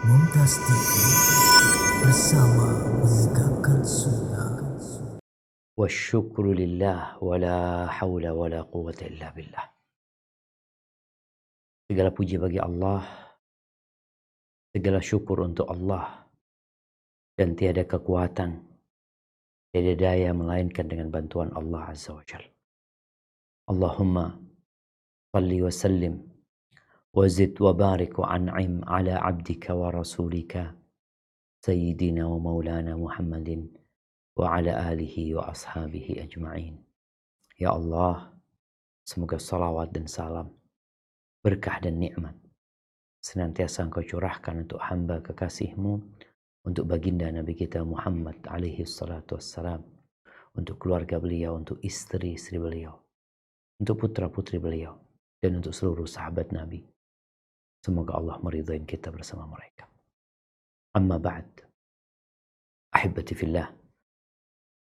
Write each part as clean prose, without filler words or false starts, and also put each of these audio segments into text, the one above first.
Mumtaz TV bersama menegakkan sunnah. والشكر لله ولا حول ولا قوة إلا بالله. Segala puji bagi Allah, segala syukur untuk Allah, dan tiada kekuatan, tiada daya melainkan dengan bantuan Allah Azza wa Jalla. Allahumma salli wa sallim wa zid wa barik wa an'im ala abdika wa rasulika Sayyidina wa maulana Muhammadin wa ala alihi wa ashabihi ajma'in. Ya Allah, semoga salawat dan salam, berkah dan nikmat senantiasa Engkau curahkan untuk hamba kekasih-Mu, untuk baginda Nabi kita Muhammad alaihi salatu wassalam, untuk keluarga beliau, untuk istri-istri beliau, untuk putra-putri beliau, dan untuk seluruh sahabat Nabi. Semoga Allah meridhai kita bersama mereka. Amma ba'd. Ahibati fillah.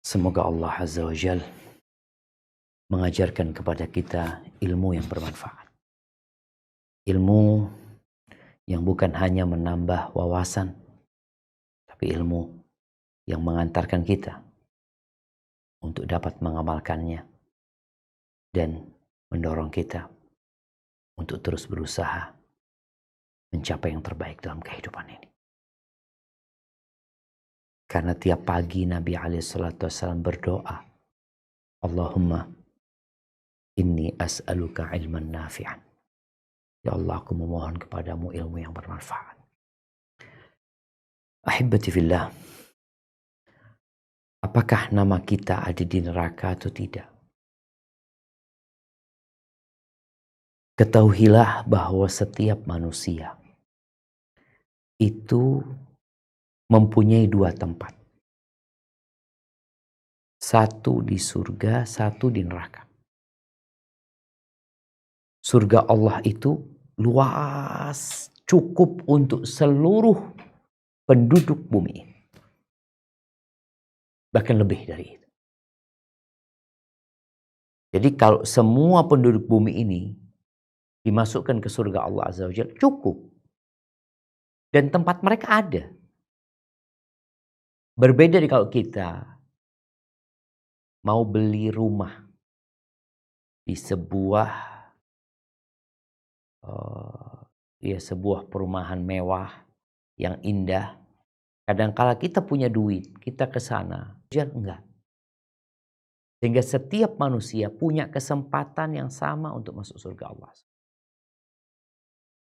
Semoga Allah Azza wa Jal mengajarkan kepada kita ilmu yang bermanfaat. Ilmu yang bukan hanya menambah wawasan, tapi ilmu yang mengantarkan kita untuk dapat mengamalkannya dan mendorong kita untuk terus berusaha mencapai yang terbaik dalam kehidupan ini. Karena tiap pagi Nabi SAW berdoa, Allahumma inni as'aluka ilman nafi'an. Ya Allah, aku memohon kepadamu ilmu yang bermanfaat. Ahibati fillah, apakah nama kita ada di neraka atau tidak? Ketahuilah bahwa setiap manusia itu mempunyai dua tempat. Satu di surga, satu di neraka. Surga Allah itu luas, cukup untuk seluruh penduduk bumi. Bahkan lebih dari itu. Jadi kalau semua penduduk bumi ini dimasukkan ke surga Allah Azza wa Jalla, cukup. Dan tempat mereka ada. Berbeda dari kalau kita mau beli rumah di sebuah perumahan mewah yang indah. Kadangkala kita punya duit, kita ke sana, enggak. Sehingga setiap manusia punya kesempatan yang sama untuk masuk surga Allah.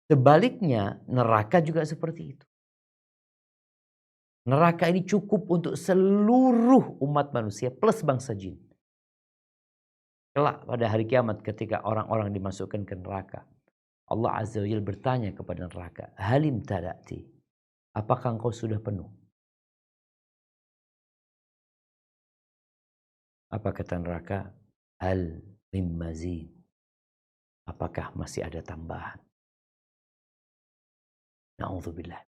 Sebaliknya, neraka juga seperti itu. Neraka ini cukup untuk seluruh umat manusia plus bangsa jin. Kelak pada hari kiamat ketika orang-orang dimasukkan ke neraka, Allah Azza wa Jalla bertanya kepada neraka, Halim tada'ti, apakah engkau sudah penuh? Apa kata neraka? Hal mim mazid, apakah masih ada tambahan? Na'udzubillah.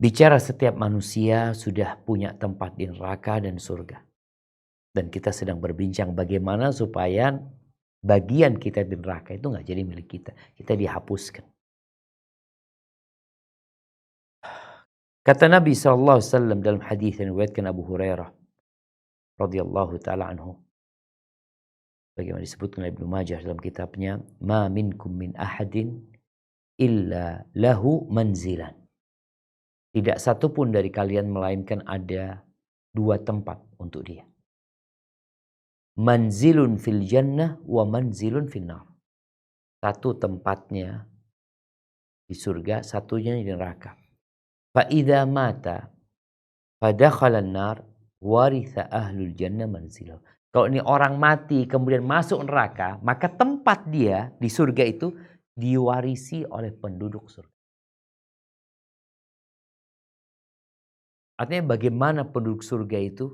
Bicara setiap manusia sudah punya tempat di neraka dan surga. Dan kita sedang berbincang bagaimana supaya bagian kita di neraka itu nggak jadi milik kita. Kita dihapuskan. Kata Nabi SAW dalam hadis yang diriwayatkan Abu Hurairah radhiyallahu taala anhu, bagaimana disebutkan oleh Ibnu Majah dalam kitabnya, "Ma minkum min ahadin illa lahu manzilan." Tidak satu pun dari kalian melainkan ada dua tempat untuk dia. Manzilun fil jannah wa manzilun fil nar. Satu tempatnya di surga, satunya di neraka. Fa idza mata fadakhala an-nar waritha ahlul jannah manzilahu. Kalau ini orang mati kemudian masuk neraka, maka tempat dia di surga itu diwarisi oleh penduduk surga. Artinya bagaimana penduduk surga itu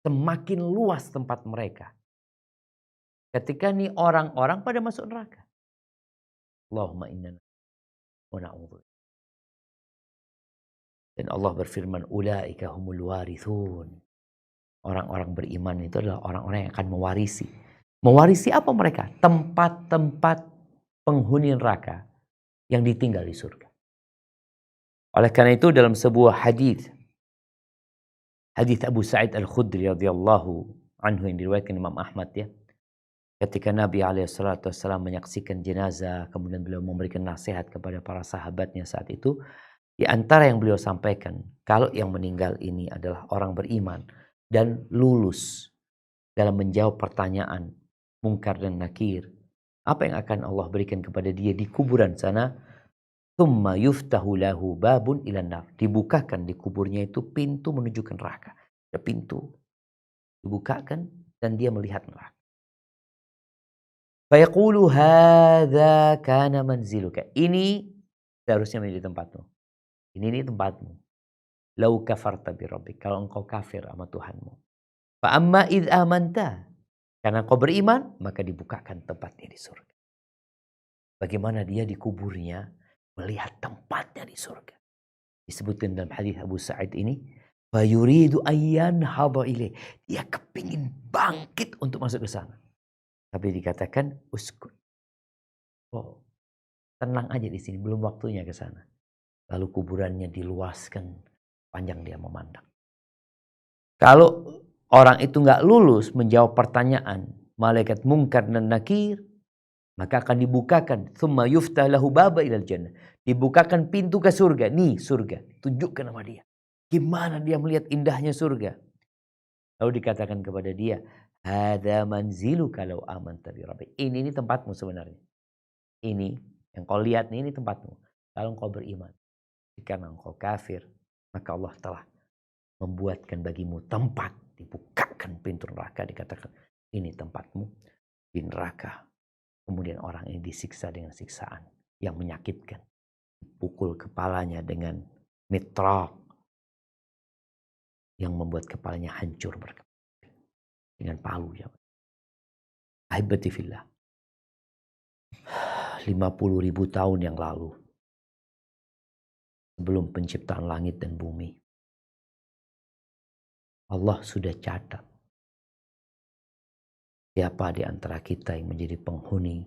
semakin luas tempat mereka. Ketika nih orang-orang pada masuk neraka. Allahumma inna wa na'udzu. Dan Allah berfirman, ulaika humul warithun. Orang-orang beriman itu adalah orang-orang yang akan mewarisi. Mewarisi apa mereka? Tempat-tempat penghuni neraka yang ditinggal di surga. Oleh karena itu dalam sebuah hadis Abu Sa'id Al-Khudri radhiyallahu anhu yang diriwayatkan Imam Ahmad ya. Ketika Nabi SAW menyaksikan jenazah, kemudian beliau memberikan nasihat kepada para sahabatnya saat itu, di antara yang beliau sampaikan, kalau yang meninggal ini adalah orang beriman dan lulus dalam menjawab pertanyaan mungkar dan nakir, apa yang akan Allah berikan kepada dia di kuburan sana? Tsumma yuftahu lahu babun ilan nar. Dibukakan di kuburnya itu pintu menuju ke neraka. Ada pintu dibukakan dan dia melihat neraka. Fayaqulu hadza kana manziluka. Ini seharusnya menjadi tempatmu. Ini tempatmu. Lau kafarta bi rabbik. Kalau engkau kafir sama Tuhanmu. Fa amma id amanta. Karena engkau beriman, maka dibukakan tempatnya di surga. Bagaimana dia di kuburnya melihat tempatnya di surga. Disebutkan dalam hadis Abu Sa'id ini, fayuridu ayyan haba ilaih. Dia kepingin bangkit untuk masuk ke sana. Tapi dikatakan uskun. Oh, tenang aja di sini, belum waktunya ke sana. Lalu kuburannya diluaskan, panjang dia memandang. Kalau orang itu nggak lulus menjawab pertanyaan malaikat mungkar dan nakir, maka akan dibukakan tsumma yuftah lahu baba ilal jannah. Dibukakan pintu ke surga. Nih surga, tunjukkan sama dia. Gimana dia melihat indahnya surga. Lalu dikatakan kepada dia, hadza manzilu kalau amanta bi rabbik. Ini tempatmu sebenarnya. Ini yang kau lihat ini tempatmu. Kalau engkau beriman. Karena engkau kafir, maka Allah telah membuatkan bagimu tempat. Dibukakan pintu neraka, dikatakan ini tempatmu di neraka. Kemudian orang ini disiksa dengan siksaan yang menyakitkan. Pukul kepalanya dengan mitrak yang membuat kepalanya hancur dengan palu. Ya. Ahibati fillah. 50.000 tahun yang lalu, sebelum penciptaan langit dan bumi, Allah sudah catat siapa di antara kita yang menjadi penghuni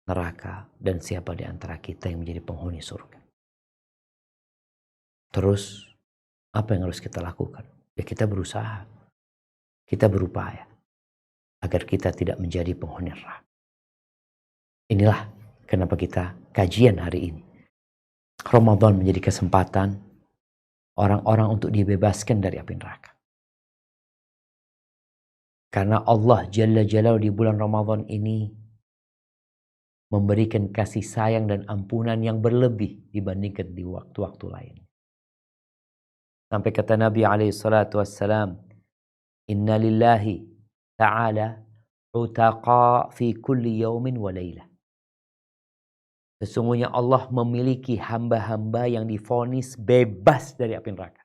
neraka dan siapa di antara kita yang menjadi penghuni surga. Terus apa yang harus kita lakukan? Ya kita berusaha, kita berupaya agar kita tidak menjadi penghuni neraka. Inilah kenapa kita kajian hari ini. Ramadan menjadi kesempatan orang-orang untuk dibebaskan dari api neraka. Karena Allah Jalla Jalaluhu di bulan Ramadan ini memberikan kasih sayang dan ampunan yang berlebih dibandingkan di waktu-waktu lain. Sampai kata Nabi SAW, Inna lillahi ta'ala utaqa fi kulli yaumin wa laylah. Sesungguhnya Allah memiliki hamba-hamba yang divonis bebas dari api neraka.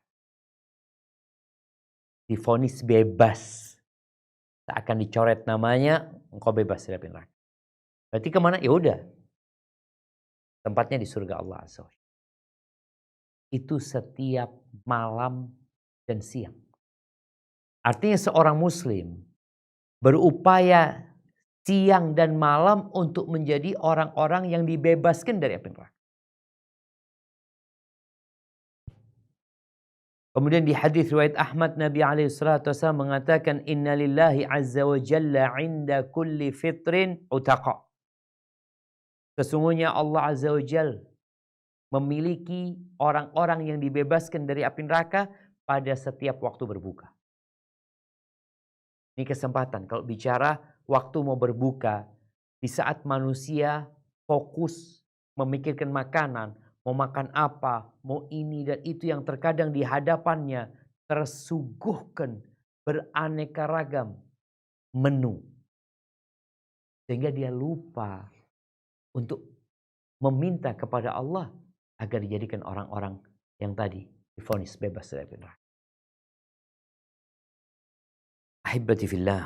Divonis bebas. Tak akan dicoret namanya, engkau bebas dari api neraka. Berarti kemana? Ya udah. Tempatnya di surga Allah Azza wa Jalla. Itu setiap malam dan siang. Artinya seorang muslim berupaya siang dan malam untuk menjadi orang-orang yang dibebaskan dari api neraka. Kemudian di hadis riwayat Ahmad, Nabi SAW mengatakan, Inna lillahi azza wa jalla inda kulli fitrin utaqa. Sesungguhnya Allah azza wa jalla memiliki orang-orang yang dibebaskan dari api neraka pada setiap waktu berbuka. Ini kesempatan kalau bicara waktu mau berbuka, di saat manusia fokus memikirkan makanan, mau makan apa, mau ini dan itu yang terkadang di hadapannya tersuguhkan beraneka ragam menu. Sehingga dia lupa untuk meminta kepada Allah agar dijadikan orang-orang yang tadi divonis bebas dari api neraka. Ahibati fillah.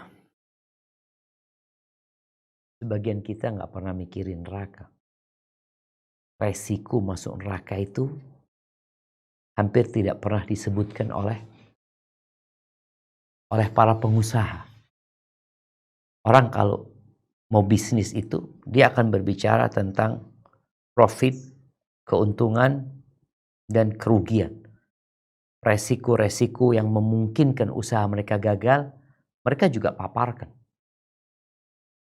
Sebagian kita nggak pernah mikirin neraka. Resiko masuk neraka itu hampir tidak pernah disebutkan oleh para pengusaha. Orang kalau mau bisnis itu, dia akan berbicara tentang profit, keuntungan, dan kerugian. Resiko-resiko yang memungkinkan usaha mereka gagal, mereka juga paparkan.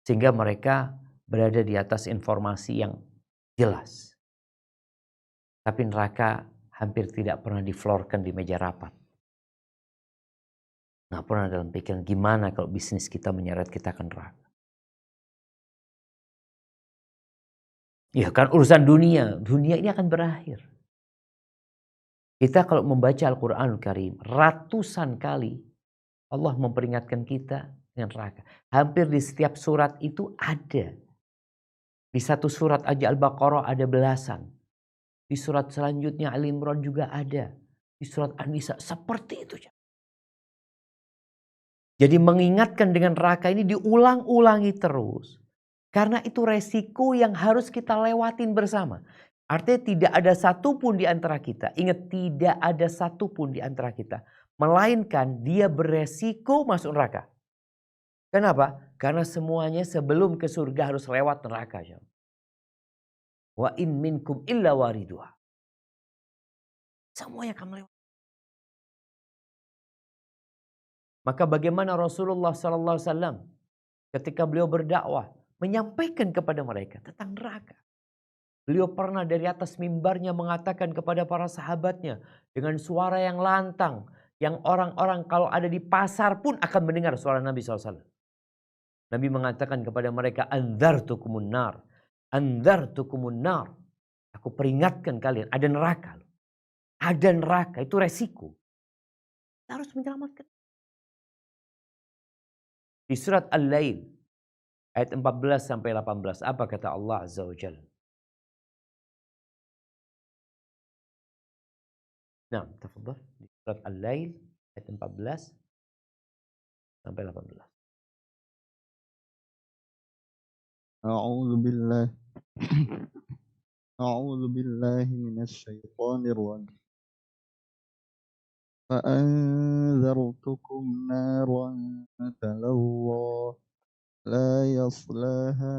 Sehingga mereka berada di atas informasi yang jelas. Tapi neraka hampir tidak pernah diflorkan di meja rapat. Nggak pernah dalam pikiran gimana kalau bisnis kita menyeret kita ke neraka. Ya kan urusan dunia ini akan berakhir. Kita kalau membaca Al-Quranul Karim, ratusan kali Allah memperingatkan kita dengan neraka. Hampir di setiap surat itu ada. Di satu surat aja Al-Baqarah ada belasan. Di surat selanjutnya Al-Imran juga ada. Di surat An-Nisa seperti itu. Jadi mengingatkan dengan neraka ini diulang-ulangi terus. Karena itu resiko yang harus kita lewatin bersama. Artinya tidak ada satupun di antara kita. Ingat, tidak ada satupun di antara kita. Melainkan dia beresiko masuk neraka. Kenapa? Karena semuanya sebelum ke surga harus lewat neraka. Wa in minkum illa wariduha. Semuanya akan melewati. Maka bagaimana Rasulullah SAW ketika beliau berdakwah menyampaikan kepada mereka tentang neraka. Beliau pernah dari atas mimbarnya mengatakan kepada para sahabatnya dengan suara yang lantang. Yang orang-orang kalau ada di pasar pun akan mendengar suara Nabi SAW. Nabi mengatakan kepada mereka, Anzartukumun nar. Anzartukumun nar. Aku peringatkan kalian, ada neraka. Ada neraka, itu resiko. Kita harus menyelamatkan. Di surat Al-Lail, ayat 14 sampai 18, apa kata Allah Azza wa Jalla? Nah, tafadhal di surat Al-Lail ayat 14 sampai 18. أعوذ بالله أعوذ بالله من الشيطان الرجيم فأنذرتكم نارا تلظى لا يصلاها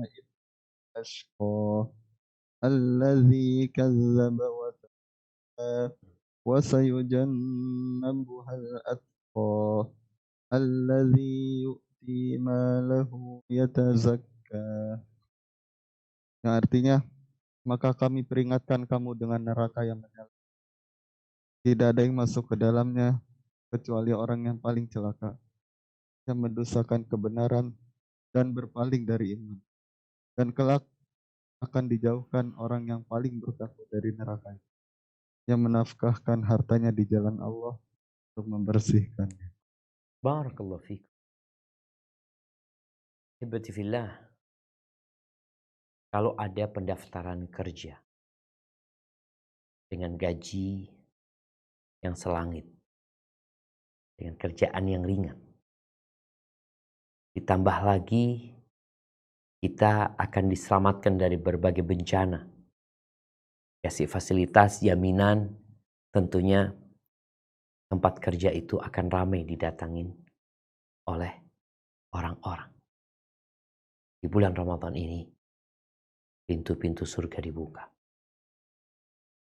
إلا الأشقى الذي كذب وتولى وسيجنبها الأتقى الذي يؤتي ماله يتزكى. Yang artinya, maka kami peringatkan kamu dengan neraka yang menyala. Tidak ada yang masuk ke dalamnya kecuali orang yang paling celaka, yang mendustakan kebenaran dan berpaling dari iman. Dan kelak akan dijauhkan orang yang paling bertakwa dari neraka, yang menafkahkan hartanya di jalan Allah untuk membersihkannya. Barakallahu fiik. Hibati fillah. Kalau ada pendaftaran kerja dengan gaji yang selangit, dengan kerjaan yang ringan, ditambah lagi kita akan diselamatkan dari berbagai bencana, kasih fasilitas, jaminan, tentunya tempat kerja itu akan ramai didatangin oleh orang-orang. Di bulan Ramadan ini, pintu-pintu surga dibuka.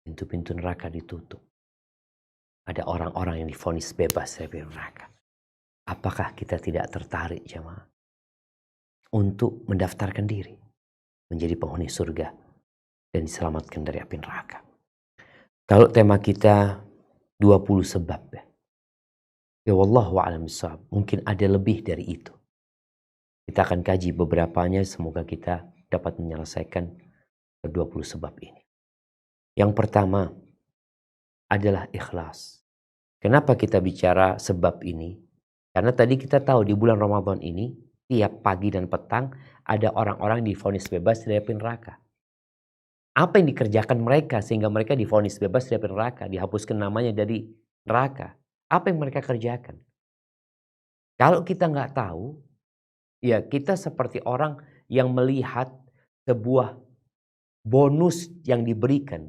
Pintu-pintu neraka ditutup. Ada orang-orang yang divonis bebas dari neraka. Apakah kita tidak tertarik, jemaah, untuk mendaftarkan diri menjadi penghuni surga dan diselamatkan dari api neraka? Kalau tema kita 20 sebab, ya wallahu a'lam bishawab, mungkin ada lebih dari itu. Kita akan kaji beberapanya, semoga kita dapat menyelesaikan 20 sebab ini. Yang pertama adalah ikhlas. Kenapa kita bicara sebab ini? Karena tadi kita tahu di bulan Ramadan ini, tiap pagi dan petang ada orang-orang divonis bebas dari api neraka. Apa yang dikerjakan mereka sehingga mereka divonis bebas dari api neraka, dihapuskan namanya dari neraka? Apa yang mereka kerjakan? Kalau kita nggak tahu, ya kita seperti orang yang melihat sebuah bonus yang diberikan,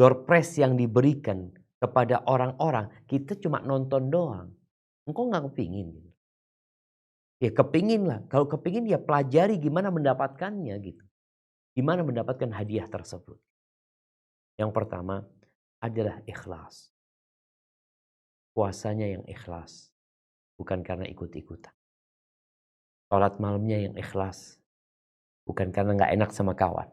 door prize yang diberikan kepada orang-orang, kita cuma nonton doang. Engkau nggak kepingin? Ya kepingin lah. Kalau kepingin ya pelajari gimana mendapatkannya gitu. Di mana mendapatkan hadiah tersebut? Yang pertama adalah ikhlas. Puasanya yang ikhlas, bukan karena ikut-ikutan. Sholat malamnya yang ikhlas, bukan karena nggak enak sama kawan.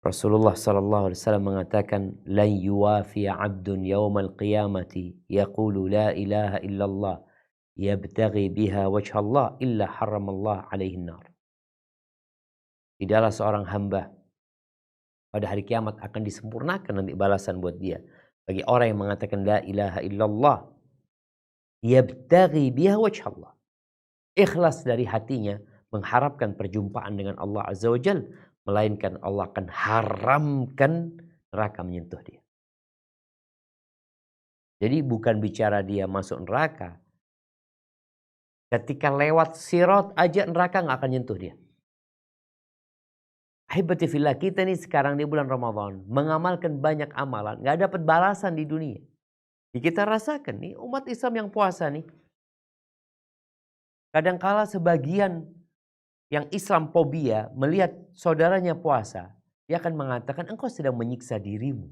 Rasulullah SAW mengatakan, "La yuwafi 'abdun yawmal qiyamati yaqulu la ilaha illallah yabtaghi biha wajha Allah illa haramallah alaihi nar." Tidaklah seorang hamba pada hari kiamat akan disempurnakan nanti balasan buat dia. Bagi orang yang mengatakan la ilaha illallah yabtaghi biha wajha Allah. Ikhlas dari hatinya mengharapkan perjumpaan dengan Allah Azza wa Jal, melainkan Allah akan haramkan neraka menyentuh dia. Jadi bukan bicara dia masuk neraka. Ketika lewat sirat aja neraka nggak akan nyentuh dia. Ahibati fillah, kita nih sekarang di bulan Ramadan mengamalkan banyak amalan, nggak dapat balasan di dunia. Kita rasakan nih umat Islam yang puasa nih. Kadangkala sebagian yang Islam fobia melihat saudaranya puasa, dia akan mengatakan engkau sedang menyiksa dirimu.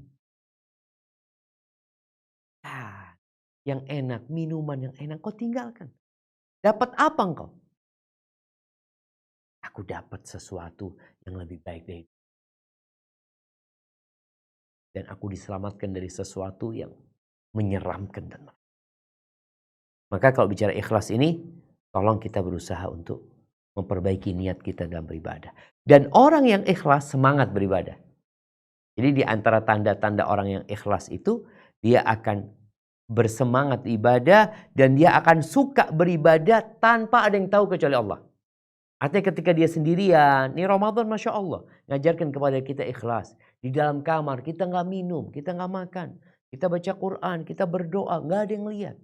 Yang enak, minuman yang enak kau tinggalkan. Dapat apa engkau? Aku dapat sesuatu yang lebih baik dari itu. Dan aku diselamatkan dari sesuatu yang menyeramkan dan maka kalau bicara ikhlas ini, tolong kita berusaha untuk memperbaiki niat kita dalam beribadah. Dan orang yang ikhlas semangat beribadah. Jadi di antara tanda-tanda orang yang ikhlas itu, dia akan bersemangat ibadah dan dia akan suka beribadah tanpa ada yang tahu kecuali Allah. Artinya ketika dia sendirian, ini Ramadan Masya Allah, ngajarkan kepada kita ikhlas. Di dalam kamar kita nggak minum, kita nggak makan, kita baca Quran, kita berdoa, nggak ada yang lihat.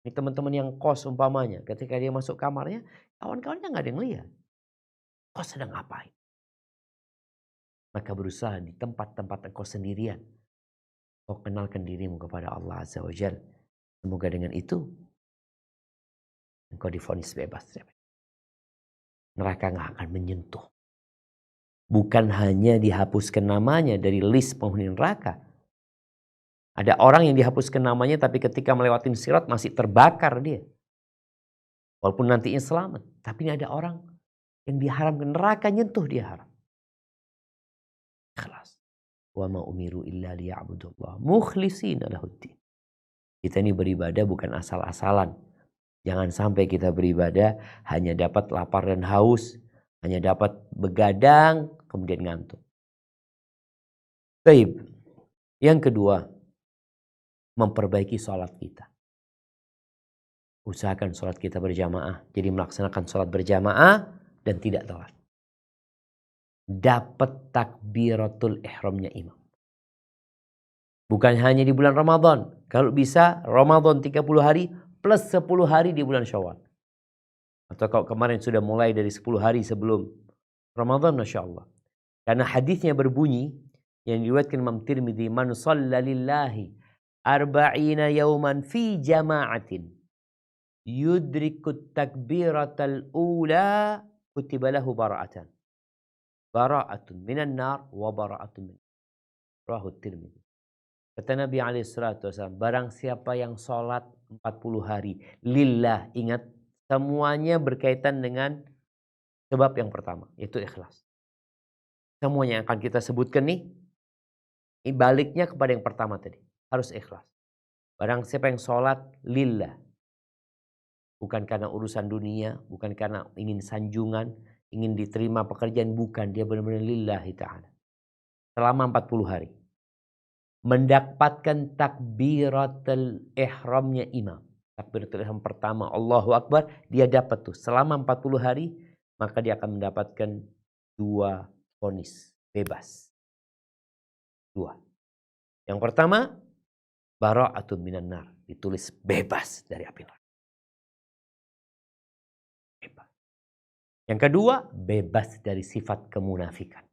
Ini teman-teman yang kos umpamanya, ketika dia masuk kamarnya, kawan-kawannya nggak ada yang lihat. Kau sedang ngapain? Maka berusaha di tempat-tempat engkau sendirian, kau kenalkan dirimu kepada Allah Azza wa Jalla. Semoga dengan itu engkau divonis bebas. Neraka nggak akan menyentuh. Bukan hanya dihapuskan namanya dari list penghuni neraka. Ada orang yang dihapuskan namanya tapi ketika melewati sirat masih terbakar dia. Walaupun nantinya selamat. Tapi ini ada orang yang diharamkan neraka nyentuh dia haram. Ikhlas. Wa ma umiru illa liya'budullah mukhlishina lahuddin. Kita ini beribadah bukan asal-asalan. Jangan sampai kita beribadah hanya dapat lapar dan haus, hanya dapat begadang kemudian ngantuk. Baik. Yang kedua, memperbaiki sholat kita. Usahakan sholat kita berjamaah. Jadi melaksanakan sholat berjamaah dan tidak telat. Dapat takbiratul ihramnya imam. Bukan hanya di bulan Ramadan. Kalau bisa Ramadan 30 hari plus 10 hari di bulan Syawal. Atau kalau kemarin sudah mulai dari 10 hari sebelum Ramadan, Masya Allah. Karena hadisnya berbunyi yang diriwayatkan Imam Tirmidzi, man shalla lillahi arba'ina yawman fi jama'atin yudrikut takbiratal ula kutiba lahu bara'atan. Bara'atun minan nar wa bara'atun min. Rawahu Tirmidzi. Kata Nabi SAW, barang siapa yang sholat 40 hari lillah, ingat semuanya berkaitan dengan sebab yang pertama, yaitu ikhlas. Semuanya yang akan kita sebutkan nih, baliknya kepada yang pertama tadi, harus ikhlas. Barang siapa yang sholat lillah, bukan karena urusan dunia, bukan karena ingin sanjungan, ingin diterima pekerjaan, bukan. Dia benar-benar lillahi ta'ala. Selama 40 hari. Mendapatkan takbiratul ihramnya imam. Takbiratul ihram pertama, Allahu Akbar, dia dapat tuh. Selama 40 hari, maka dia akan mendapatkan 2 vonis bebas. 2. Yang pertama, bara'atun minan nar. Ditulis bebas dari api neraka. Bebas. Yang kedua, bebas dari sifat kemunafikan.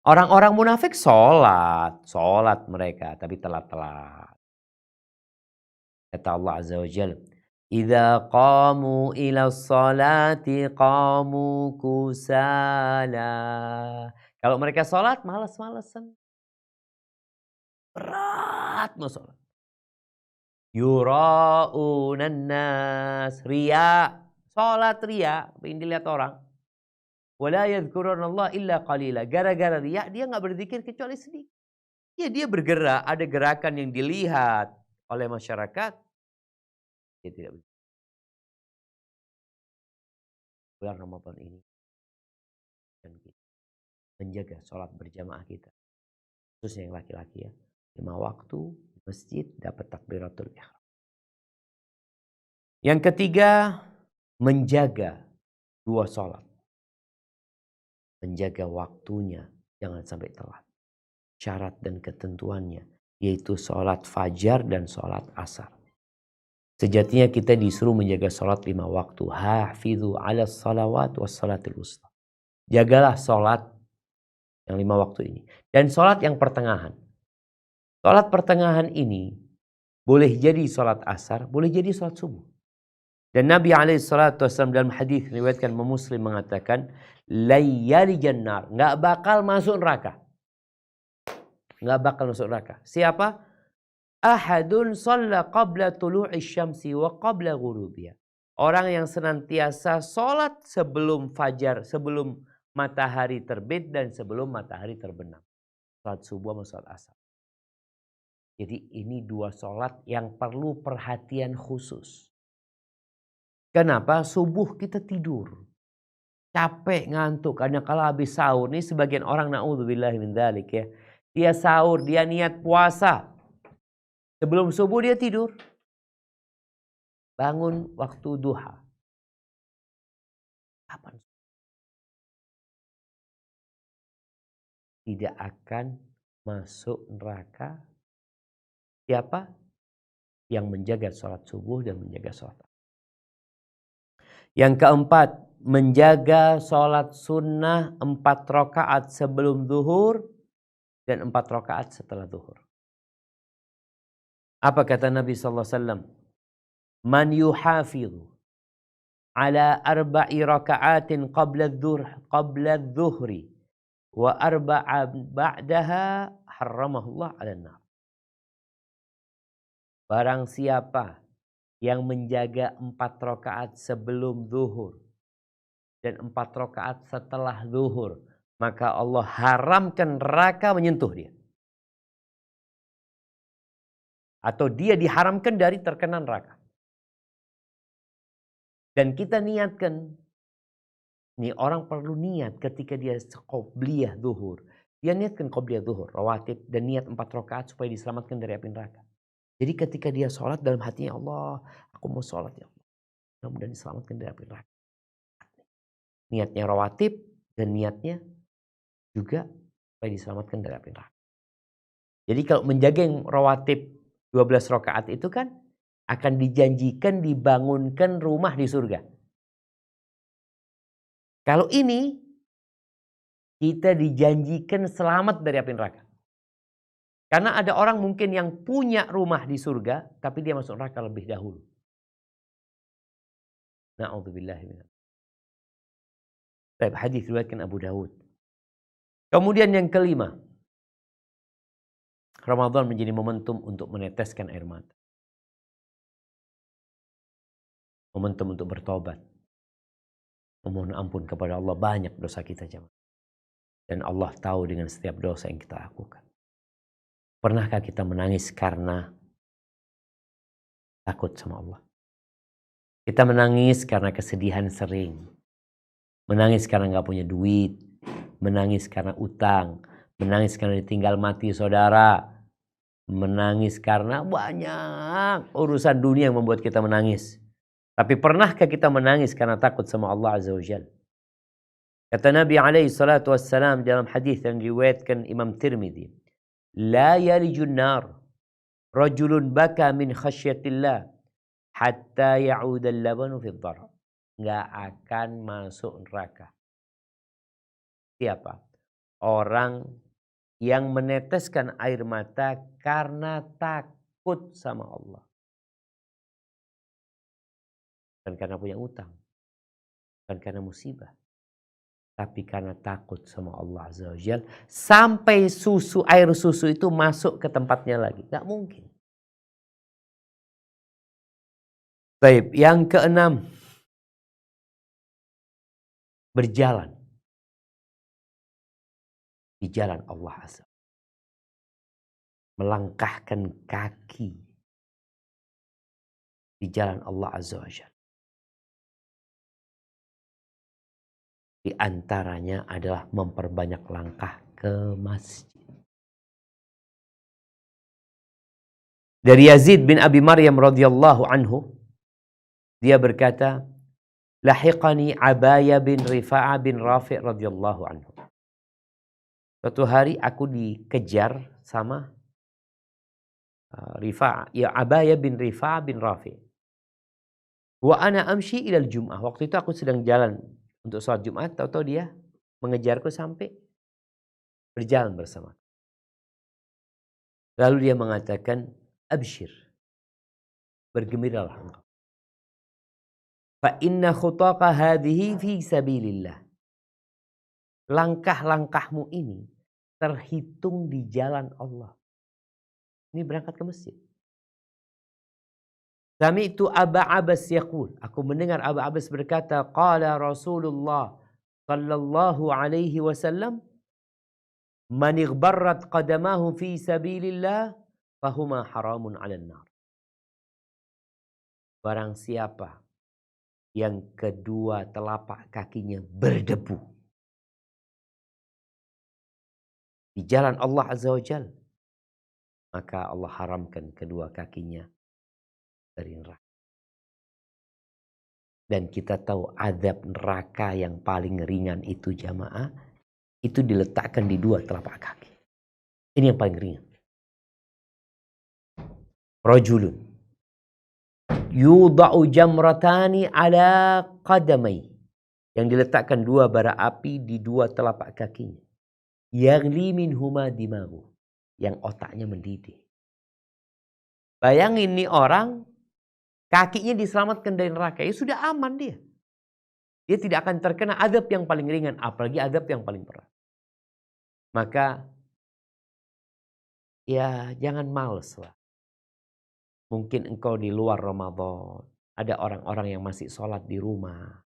Orang-orang munafik sholat mereka, tapi telat-telat. Kata Allah Azza wa Jalla, Idza qamu ila sholati qamu kusala. Kalau mereka sholat malas-malesan. Berat mau sholat. Yura'unan nas. Riya. Sholat riya. Ingin dilihat orang. Wala yadhkurunallah illa qalila. Gara-gara riya dia nggak berzikir kecuali sedikit. Ya dia bergerak. Ada gerakan yang dilihat oleh masyarakat. Dia tidak berzikir. Bulan Ramadan ini. Dan kita menjaga sholat berjamaah kita. Khususnya yang laki-laki ya. 5 waktu masjid dapat takbiratul ihram. Yang ketiga, menjaga 2 sholat. Menjaga waktunya, jangan sampai telat. Syarat dan ketentuannya, yaitu sholat fajar dan sholat asar. Sejatinya kita disuruh menjaga sholat 5 waktu. Hafidhu ala salawat was salatil wusta. Jagalah sholat yang 5 waktu ini. Dan sholat yang pertengahan. Sholat pertengahan ini boleh jadi sholat asar, boleh jadi sholat subuh. Dan Nabi SAW dalam hadis riwayatkan Muslim mengatakan, layyali jannar, nggak bakal masuk neraka. Nggak bakal masuk neraka. Siapa? Ahadun shalla qabla tulu'i syamsi wa qabla ghurubiha. Orang yang senantiasa sholat sebelum fajar, sebelum matahari terbit dan sebelum matahari terbenam. Sholat subuh sama sholat asar. Jadi ini 2 sholat yang perlu perhatian khusus. Kenapa? Subuh kita tidur. Capek, ngantuk. Karena kalau habis sahur, ini sebagian orang na'udzubillahi min dzalik ya. Dia sahur, dia niat puasa. Sebelum subuh dia tidur. Bangun waktu duha. Kapan? Tidak akan masuk neraka. Siapa? Yang menjaga sholat subuh dan menjaga sholat. Yang keempat, menjaga sholat sunnah 4 rakaat sebelum zuhur dan 4 rakaat setelah zuhur. Apa kata Nabi SAW? Man yuhafidhu ala 4 raka'atin qabla dhuhri wa 4 ba'daha harramahullah 'alan nar. Barang siapa yang menjaga 4 rakaat sebelum zuhur dan 4 rakaat setelah zuhur, maka Allah haramkan neraka menyentuh dia. Atau dia diharamkan dari terkena neraka. Dan kita niatkan, nih orang perlu niat ketika dia qobliyah zuhur. Dia niatkan qobliyah zuhur, rawatib, dan niat 4 rakaat supaya diselamatkan dari api neraka. Jadi ketika dia sholat dalam hatinya, Allah, aku mau sholat ya Allah. Mudah-mudahan diselamatkan dari api neraka. Niatnya rawatib dan niatnya juga supaya diselamatkan dari api neraka. Jadi kalau menjaga yang rawatib 12 rakaat itu kan akan dijanjikan dibangunkan rumah di surga. Kalau ini kita dijanjikan selamat dari api neraka. Karena ada orang mungkin yang punya rumah di surga tapi dia masuk neraka lebih dahulu. Na'udzubillahi minal. Baik, hadis riwayatkan Abu Dawud. Kemudian yang kelima, Ramadan menjadi momentum untuk meneteskan air mata. Momentum untuk bertobat. Memohon ampun kepada Allah, banyak dosa kita jemaah. Dan Allah tahu dengan setiap dosa yang kita lakukan. Pernahkah kita menangis karena takut sama Allah? Kita menangis karena kesedihan sering. Menangis karena gak punya duit. Menangis karena utang. Menangis karena ditinggal mati saudara. Menangis karena banyak urusan dunia yang membuat kita menangis. Tapi pernahkah kita menangis karena takut sama Allah Azza wa Jalla? Kata Nabi SAW dalam hadis yang diriwayatkan Imam Tirmidzi, la yalijun nar rajulun baka min khasyatillah hatta ya'ud al-labanu fi dhar. Enggak akan masuk neraka. Siapa? Orang yang meneteskan air mata karena takut sama Allah. bukan karena punya utang, bukan karena musibah, tapi karena takut sama Allah Azza wa Jalla. Sampai air susu itu masuk ke tempatnya lagi. Gak mungkin. Baik, yang keenam, berjalan di jalan Allah Azza. Melangkahkan kaki di jalan Allah Azza wa Jalla. Di antaranya adalah memperbanyak langkah ke masjid. Dari Yazid bin Abi Maryam radhiyallahu anhu, dia berkata, lahiqani Abaya bin Rifa'ah bin Rafi' radhiyallahu anhu. Suatu hari aku dikejar sama Abaya bin Rifa'ah bin Rafi'. Wa ana amshi ilal Jum'ah. Waktu itu aku sedang jalan untuk sholat Jumat, tahu-tahu dia mengejarku sampai berjalan bersama. Lalu dia mengatakan, abshir, bergembiralah engkau. Fa inna khutaka hadhihi fi sabilillah. Langkah-langkahmu ini terhitung di jalan Allah. Ini berangkat ke masjid. Kami itu Aba Abbas yaqul. Aku mendengar Aba Abbas berkata, qala Rasulullah sallallahu alaihi wasallam, man ighbarrat qadamahu fi sabilillah fahuma haramun 'alan nar. Barang siapa yang kedua telapak kakinya berdebu di jalan Allah Azza wa Jalla, maka Allah haramkan kedua kakinya dari neraka. Dan kita tahu azab neraka yang paling ringan itu jamaah, itu diletakkan di dua telapak kaki. Ini yang paling ringan. Rajulun yudha'u jamratani ala qadamai, yang diletakkan dua bara api di dua telapak kakinya. Yaghli minhuma dimagu, yang otaknya mendidih. Bayangin nih orang, kakinya diselamatkan dari neraka, ya sudah aman dia. Dia tidak akan terkena azab yang paling ringan, apalagi azab yang paling berat. Maka ya jangan males lah. Mungkin engkau di luar Ramadan, ada orang-orang yang masih sholat di rumah,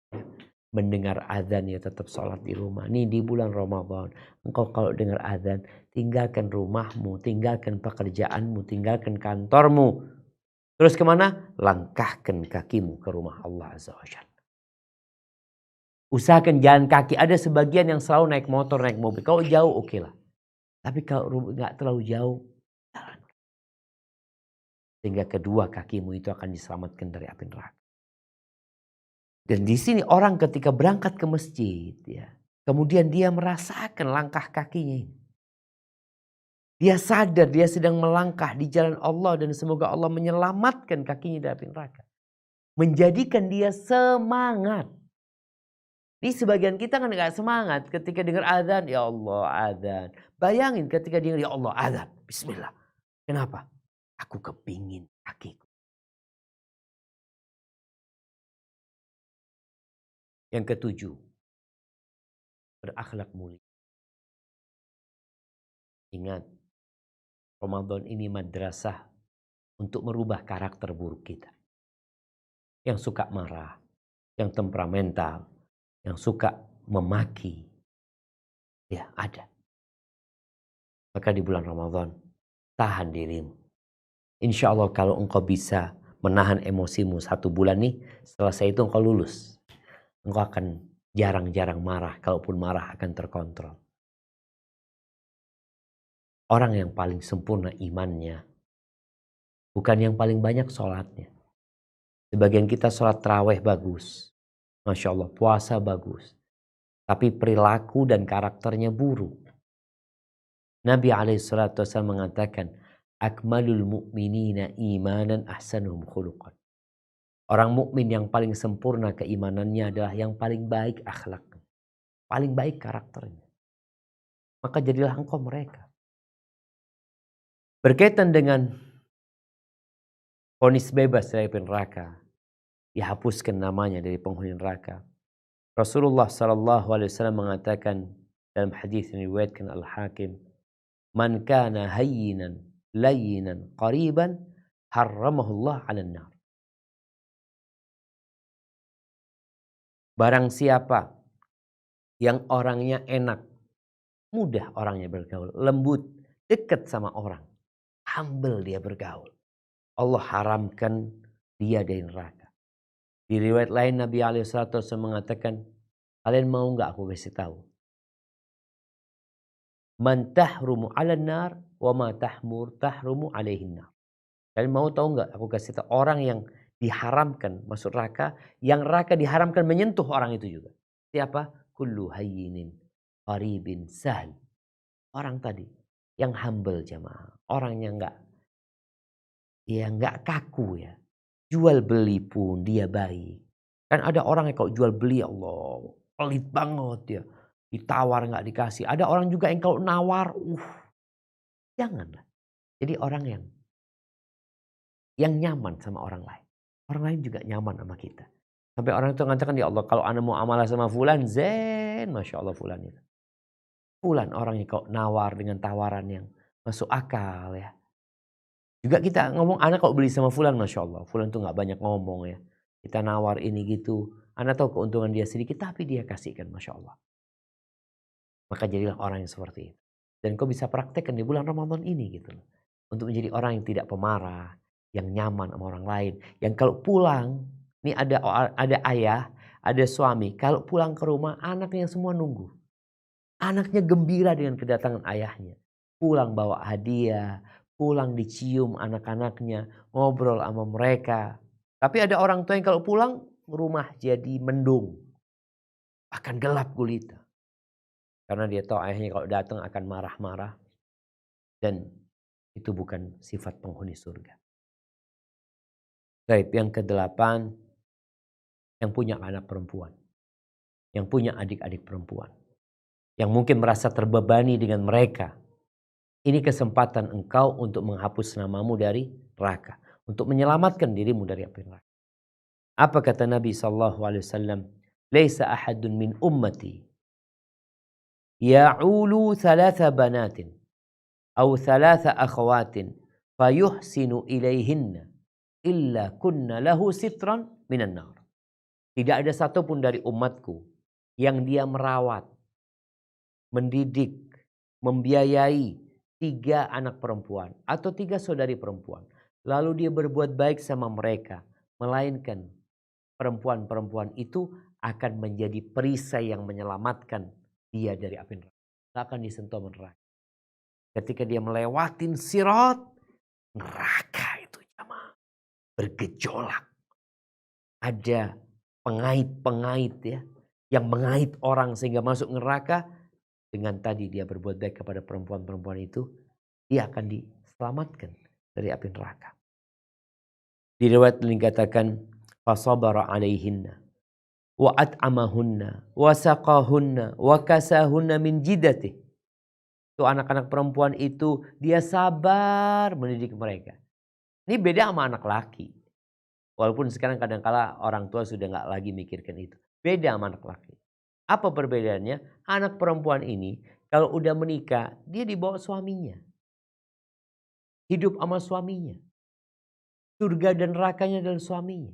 mendengar azan ya tetap sholat di rumah. Nih di bulan Ramadan, engkau kalau dengar azan, tinggalkan rumahmu, tinggalkan pekerjaanmu, tinggalkan kantormu. Terus kemana? Langkahkan kakimu ke rumah Allah Azza wa Jalla. Usahakan jalan kaki. Ada sebagian yang selalu naik motor, naik mobil. Kalau jauh oke lah. Tapi kalau nggak terlalu jauh, jalan. Sehingga kedua kakimu itu akan diselamatkan dari api neraka. Dan di sini orang ketika berangkat ke masjid, ya, kemudian dia merasakan langkah kakinya ini. Dia sadar dia sedang melangkah di jalan Allah dan semoga Allah menyelamatkan kakinya dari api neraka. Menjadikan dia semangat. Ini sebagian kita kan gak semangat ketika dengar azan, ya Allah azan. Bayangin ketika dengar ya Allah azan, bismillah. Kenapa? Aku kepingin kakiku. Yang ketujuh, berakhlak mulia. Ingat, Ramadan ini madrasah untuk merubah karakter buruk kita. Yang suka marah, yang temperamental, yang suka memaki. Ya, ada. Maka di bulan Ramadan, tahan dirimu. Insya Allah kalau engkau bisa menahan emosimu 1 bulan nih, selesai itu engkau lulus. Engkau akan jarang-jarang marah, kalaupun marah akan terkontrol. Orang yang paling sempurna imannya, bukan yang paling banyak sholatnya. Sebagian kita sholat tarawih bagus. Masya Allah, puasa bagus. Tapi perilaku dan karakternya buruk. Nabi SAW mengatakan, akmalul mu'minina imanan ahsanuhum khuluqan. Orang mukmin yang paling sempurna keimanannya adalah yang paling baik akhlaknya. Paling baik karakternya. Maka jadilah engkau mereka. Berkaitan dengan vonis bebas dari neraka, dihapuskan namanya dari penghuni neraka. Rasulullah SAW mengatakan dalam hadis yang diriwayatkan Al-Hakim, "Man kana hayyinan layyinan qariban harramahullah 'alan nar." Barang siapa yang orangnya enak, mudah orangnya bergaul, lembut, dekat sama orang, humble dia bergaul, Allah haramkan dia dari neraka. Di riwayat lain Nabi SAW mengatakan, kalian mau nggak aku kasih tahu? Man tahrumu 'alan nar wa ma tahrumu 'alaihin nar. Kalian mau tahu nggak aku kasih tahu orang yang diharamkan masuk neraka, yang neraka diharamkan menyentuh orang itu juga. Siapa? Kullu hayyinin qaribin sahl. Orang tadi yang humble jamaah, orangnya nggak kaku ya. Jual beli pun dia baik. Kan ada orang yang kalau jual beli, Allah, pelit banget ya. Ditawar nggak dikasih. Ada orang juga yang kalau nawar, janganlah. Jadi orang yang nyaman sama orang lain. Orang lain juga nyaman sama kita. Sampai orang itu mengatakan, ya Allah, kalau anda mau amalah sama fulan, zen, Masya Allah fulan itu. Fulan orangnya kalau nawar dengan tawaran yang masuk akal ya. Juga kita ngomong, anak kalau beli sama fulan, Masya Allah. Fulan tuh gak banyak ngomong ya. Kita nawar ini gitu. Anda tahu keuntungan dia sedikit, tapi dia kasihkan, Masya Allah. Maka jadilah orang yang seperti itu. Dan kau bisa praktekkan di bulan Ramadan ini gitu loh. Untuk menjadi orang yang tidak pemarah, yang nyaman sama orang lain. Yang kalau pulang, ini ada ayah, ada suami. Kalau pulang ke rumah, anaknya semua nunggu. Anaknya gembira dengan kedatangan ayahnya. Pulang bawa hadiah, pulang dicium anak-anaknya, ngobrol sama mereka. Tapi ada orang tua yang kalau pulang, rumah jadi mendung. Akan gelap gulita. Karena dia tahu ayahnya kalau datang akan marah-marah. Dan itu bukan sifat penghuni surga. Baik, yang ke-8, yang punya anak perempuan. Yang punya adik-adik perempuan. Yang mungkin merasa terbebani dengan mereka. Ini kesempatan engkau untuk menghapus namamu dari neraka. Untuk menyelamatkan dirimu dari api neraka. Apa kata Nabi SAW? Laisa ahadun min ummati ya'ulu thalatha banatin. Au thalatha akhawatin. Fayuhsinu ilayhinna. Illa kunna lahu sitran minan nar. Tidak ada satupun dari umatku yang dia merawat, mendidik, membiayai 3 anak perempuan atau 3 saudari perempuan. Lalu dia berbuat baik sama mereka. Melainkan perempuan-perempuan itu akan menjadi perisai yang menyelamatkan dia dari api neraka. Tidak akan disentuh neraka. Ketika dia melewatin sirat, neraka itu jamaah bergejolak. Ada pengait-pengait ya, yang mengait orang sehingga masuk neraka. Dengan tadi dia berbuat baik kepada perempuan-perempuan itu, dia akan diselamatkan dari api neraka. Di riwayat dikatakan, fasabara alaihinna wa at'amahunna wa saqahunna wa kasahunna min jidatih. Itu anak-anak perempuan itu dia sabar mendidik mereka. Ini beda sama anak laki. Walaupun sekarang kadang-kala orang tua sudah nggak lagi mikirkan itu. Beda sama anak laki. Apa perbedaannya? Anak perempuan ini kalau udah menikah, dia dibawa suaminya. Hidup sama suaminya. Surga dan nerakanya adalah suaminya.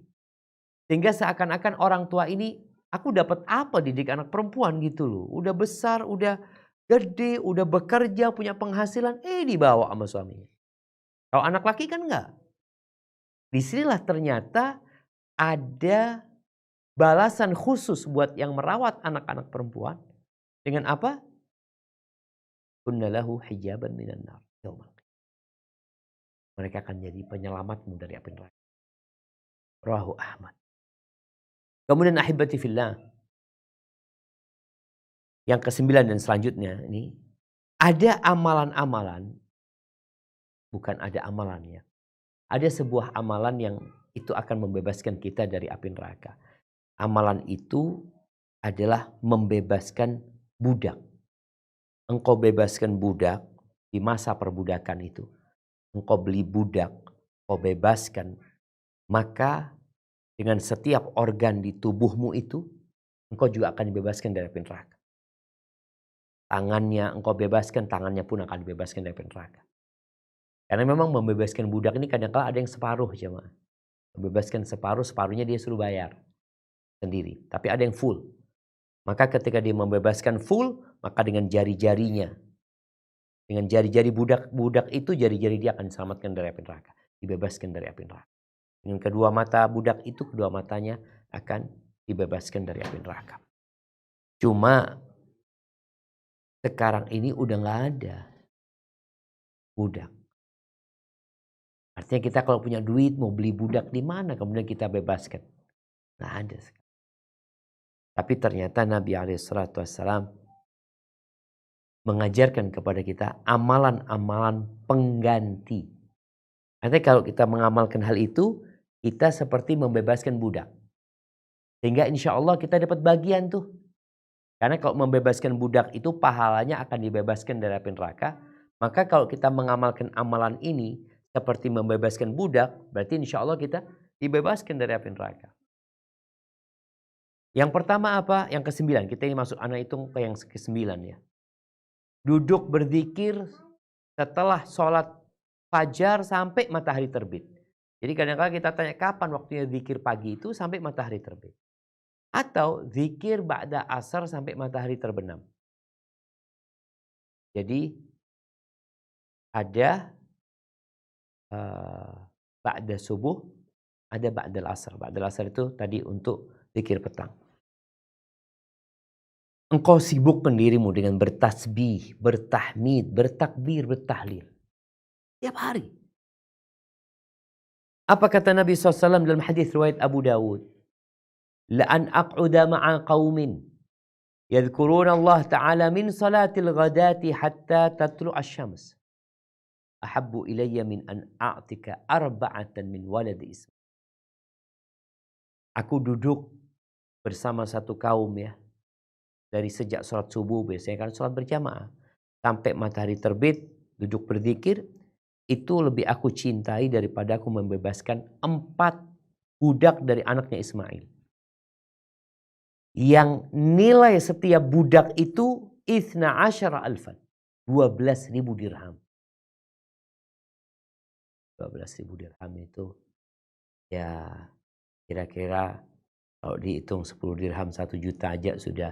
Sehingga seakan-akan orang tua ini, aku dapat apa didik anak perempuan gitu loh. Udah besar, udah gede, udah bekerja, punya penghasilan, dibawa sama suaminya. Kalau anak laki kan enggak. Disinilah ternyata ada balasan khusus buat yang merawat anak-anak perempuan. Dengan apa? Kunna lahu hijaban minan nar. Mereka akan jadi penyelamatmu dari api neraka. Rawahu Ahmad. Kemudian ahibati fillah. Yang ke-9 dan selanjutnya ini. Ada amalan-amalan. Bukan ada amalan ya. Ada sebuah amalan yang itu akan membebaskan kita dari api neraka. Amalan itu adalah membebaskan budak. Engkau bebaskan budak di masa perbudakan itu. Engkau beli budak, engkau bebaskan. Maka dengan setiap organ di tubuhmu itu, engkau juga akan dibebaskan dari api neraka. Tangannya engkau bebaskan, tangannya pun akan dibebaskan dari api neraka. Karena memang membebaskan budak ini kadang-kala ada yang separuh jemaah. Membebaskan separuh, separuhnya dia suruh bayar sendiri. Tapi ada yang full. Maka ketika dia membebaskan full, maka dengan jari-jarinya, dengan jari-jari budak itu, jari-jari dia akan diselamatkan dari api neraka. Dibebaskan dari api neraka. Dengan kedua mata budak itu, kedua matanya akan dibebaskan dari api neraka. Cuma sekarang ini udah nggak ada budak. Artinya kita kalau punya duit mau beli budak di mana kemudian kita bebaskan. Nggak ada. Tapi ternyata Nabi SAW mengajarkan kepada kita amalan-amalan pengganti. Artinya kalau kita mengamalkan hal itu, kita seperti membebaskan budak. Sehingga insya Allah kita dapat bagian tuh. Karena kalau membebaskan budak itu pahalanya akan dibebaskan dari api neraka. Maka kalau kita mengamalkan amalan ini seperti membebaskan budak, berarti insya Allah kita dibebaskan dari api neraka. Yang pertama apa? Yang ke-9. Kita ini masuk anak hitung ke yang ke-9 ya. Duduk berzikir setelah sholat fajar sampai matahari terbit. Jadi kadang-kadang kita tanya kapan waktunya zikir pagi itu sampai matahari terbit. Atau zikir ba'da asar sampai matahari terbenam. Jadi ada ba'da subuh, ada ba'dal asar. Ba'dal asar itu tadi untuk zikir petang. Engkau sibukkan dirimu dengan bertasbih, bertahmid, bertakbir, bertahlil. Tiap hari. Apa kata Nabi SAW dalam hadis riwayat Abu Dawud? La'an aq'uda ma'a qawmin yadhkuruna Allah Ta'ala min salatil ghadati hatta tatlu'a syams. Ahabbu ilayya min an a'tika arba'atan min walad Ismail. Aku duduk bersama satu kaum ya. Dari sejak sholat subuh, biasanya kan sholat berjamaah. Sampai matahari terbit, duduk berzikir. Itu lebih aku cintai daripada aku membebaskan 4 budak dari anaknya Ismail. Yang nilai setiap budak itu 12.000 dirham. 12.000 dirham itu ya kira-kira kalau dihitung 10 dirham 1 juta aja sudah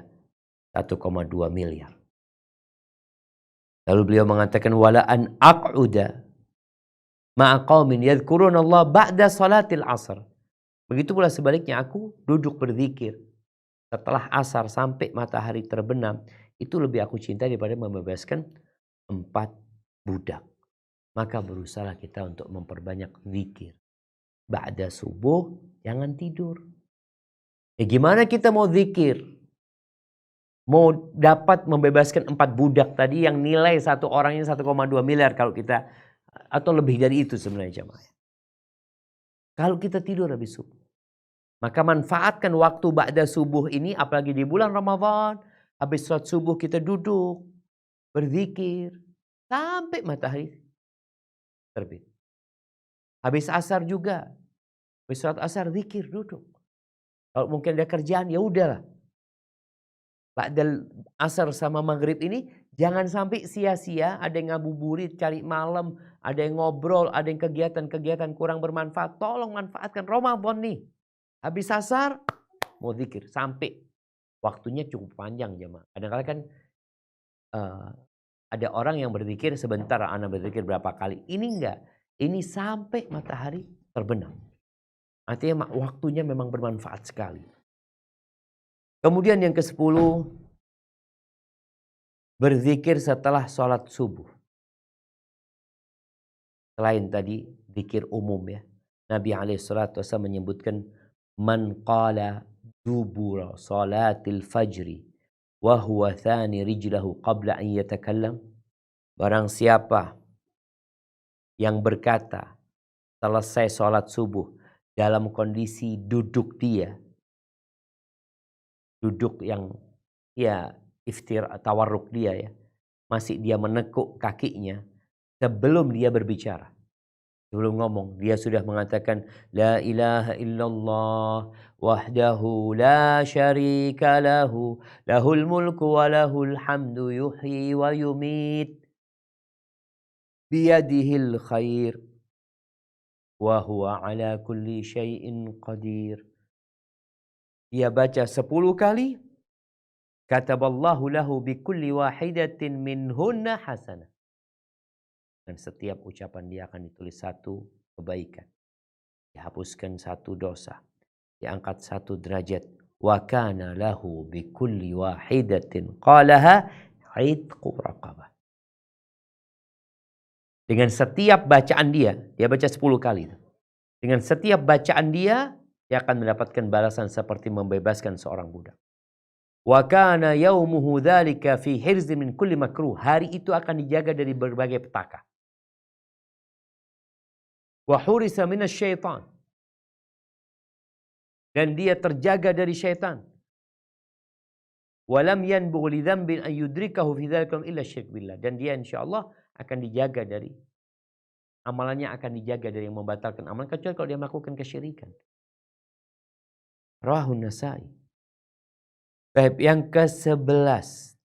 1,2 miliar. Lalu beliau mengatakan wala an aq'uda ma'a qaumin yadhkuruna Allah ba'da salatil asr. Begitu pula sebaliknya aku duduk berzikir setelah asar sampai matahari terbenam, itu lebih aku cintai daripada membebaskan 4 budak. Maka berusaha kita untuk memperbanyak zikir. Ba'da subuh jangan tidur. Ya gimana kita mau zikir? Mau dapat membebaskan 4 budak tadi yang nilai satu orangnya 1,2 miliar kalau kita, atau lebih dari itu sebenarnya jemaah. Kalau kita tidur habis subuh. Maka manfaatkan waktu ba'da subuh ini, apalagi di bulan Ramadan. Habis sholat subuh kita duduk, berzikir, sampai matahari terbit. Habis asar juga. Habis sholat asar zikir, duduk. Kalau mungkin ada kerjaan, ya udahlah. Ba'dal asar sama maghrib ini jangan sampai sia-sia, ada yang ngabuburit, cari malam, ada yang ngobrol, ada yang kegiatan-kegiatan kurang bermanfaat. Tolong manfaatkan Ramadan nih. Habis asar mau zikir sampai waktunya cukup panjang jemaah. Kadang-kadang kan ada orang yang berzikir sebentar, anak berzikir berapa kali. Ini enggak. Ini sampai matahari terbenam. Artinya waktunya memang bermanfaat sekali. Kemudian yang ke-10, berzikir setelah sholat subuh. Selain tadi zikir umum ya. Nabi SAW menyebutkan man qala dubura salatil fajri wa huwa thani rijlahu qabla an yatakallam. Barang siapa yang berkata selesai sholat subuh dalam kondisi duduk dia, duduk yang ya tawarruk dia ya, masih dia menekuk kakinya sebelum dia berbicara. Sebelum ngomong, dia sudah mengatakan la ilaha illallah wahdahu la syarika lahu lahul mulku wa lahul hamdu yuhyi wa yumit biyadihil khair wa huwa ala kulli syai'in qadir. Dia baca 10 kali, kataballahu lahu bi kulli wahidatin minhunna hasanah. Dan setiap ucapan dia akan ditulis satu kebaikan. Dihapuskan satu dosa. Diangkat satu derajat. Wa kana lahu bi kulli wahidatin qalaha itqu raqabah. Dengan setiap bacaan dia baca 10 kali. Dengan setiap bacaan dia akan mendapatkan balasan seperti membebaskan seorang budak. Wa kana yaumuhu dzalika fi hirzi min kulli makruh. Hari itu akan dijaga dari berbagai petaka. Wa hurisa minasyaitan. Dan dia terjaga dari syaitan. Wa lam yanbugh li dzambin an yudrikahu fi dzalika illa syirk billah. Dan dia insyaallah akan dijaga dari amalannya, akan dijaga dari yang membatalkan amalan kecuali kalau dia melakukan kesyirikan. Rawahun Nasa'i. Baik, yang ke-11.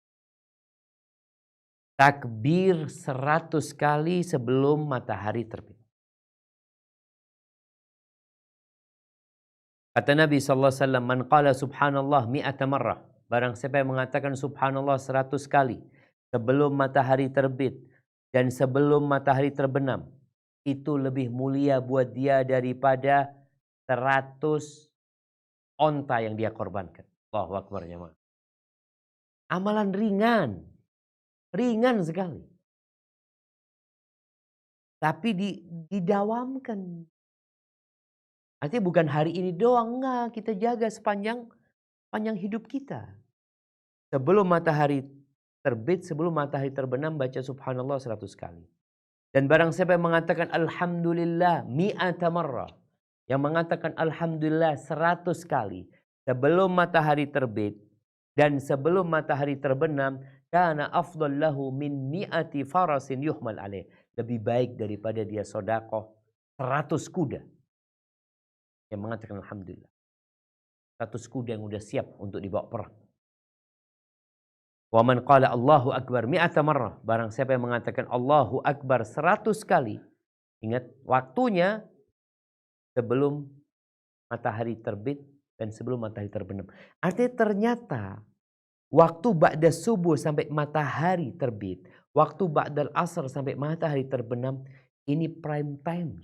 Takbir 100 kali sebelum matahari terbit. Kata Nabi SAW, man qala subhanallah mi'ata marrah. Barang siapa yang mengatakan subhanallah 100 kali sebelum matahari terbit dan sebelum matahari terbenam, itu lebih mulia buat dia daripada 100 onta yang dia korbankan. Allahu Akbar jemaah. Amalan ringan. Ringan sekali. Tapi didawamkan. Artinya bukan hari ini doang, enggak. Kita jaga sepanjang hidup kita. Sebelum matahari terbit, sebelum matahari terbenam, baca subhanallah 100 kali. Dan barang siapa yang mengatakan alhamdulillah mi'ata marrah, yang mengatakan alhamdulillah 100 kali sebelum matahari terbit dan sebelum matahari terbenam, kana afdal lahu min mi'ati farasin yuhmal alaih. Lebih baik daripada dia sedekah 100 kuda. Yang mengatakan alhamdulillah. 100 kuda yang sudah siap untuk dibawa perang. Wa man qala Allahu akbar mi'ata marrah. Barang siapa yang mengatakan Allahu akbar 100 kali. Ingat waktunya sebelum matahari terbit dan sebelum matahari terbenam. Artinya ternyata waktu ba'da subuh sampai matahari terbit, waktu ba'dal asr sampai matahari terbenam, ini prime time.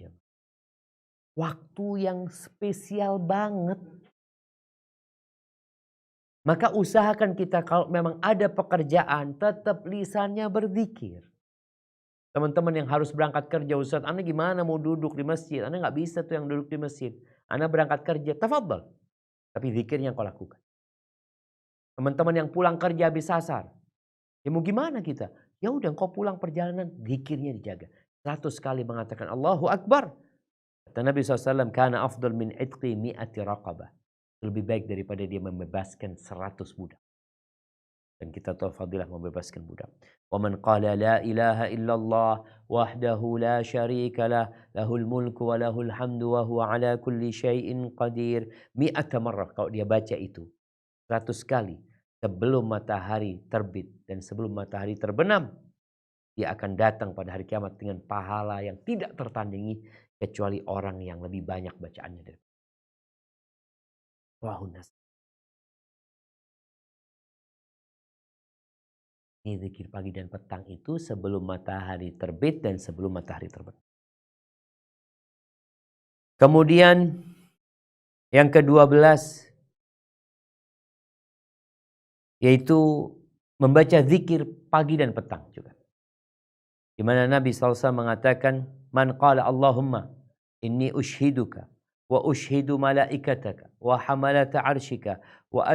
Waktu yang spesial banget. Maka usahakan kita kalau memang ada pekerjaan, tetap lisannya berzikir. Teman-teman yang harus berangkat kerja, Ustaz, Anda gimana mau duduk di masjid? Anda nggak bisa tuh yang duduk di masjid. Anda berangkat kerja, tafadhal. Tapi zikirnya kau lakukan. Teman-teman yang pulang kerja habis asar, ya mau gimana kita? Ya udah kau pulang perjalanan, zikirnya dijaga. 100 kali mengatakan Allahu Akbar. Kata Nabi SAW, kana afdal min itqi mi'ati raqabah. Lebih baik daripada dia membebaskan 100 budak. Dan kita tahu fadilah membebaskan budak. Wa man qala la ilaha illallah wahdahu la syarika lah, lahul mulku wa lahul hamdu wa huwa ala kulli syai'in qadir. Mi'ata marrah. Kalau dia baca itu 100 kali sebelum matahari terbit dan sebelum matahari terbenam, dia akan datang pada hari kiamat dengan pahala yang tidak tertandingi kecuali orang yang lebih banyak bacaannya dari Rahunas. Ini zikir pagi dan petang itu sebelum matahari terbit dan sebelum matahari terbenam. Kemudian yang ke-12 yaitu membaca zikir pagi dan petang juga. Di mana Nabi SAW mengatakan, man qala Allahumma inni ushiduka wa ushidu malaikataka wa hamalata arshika wa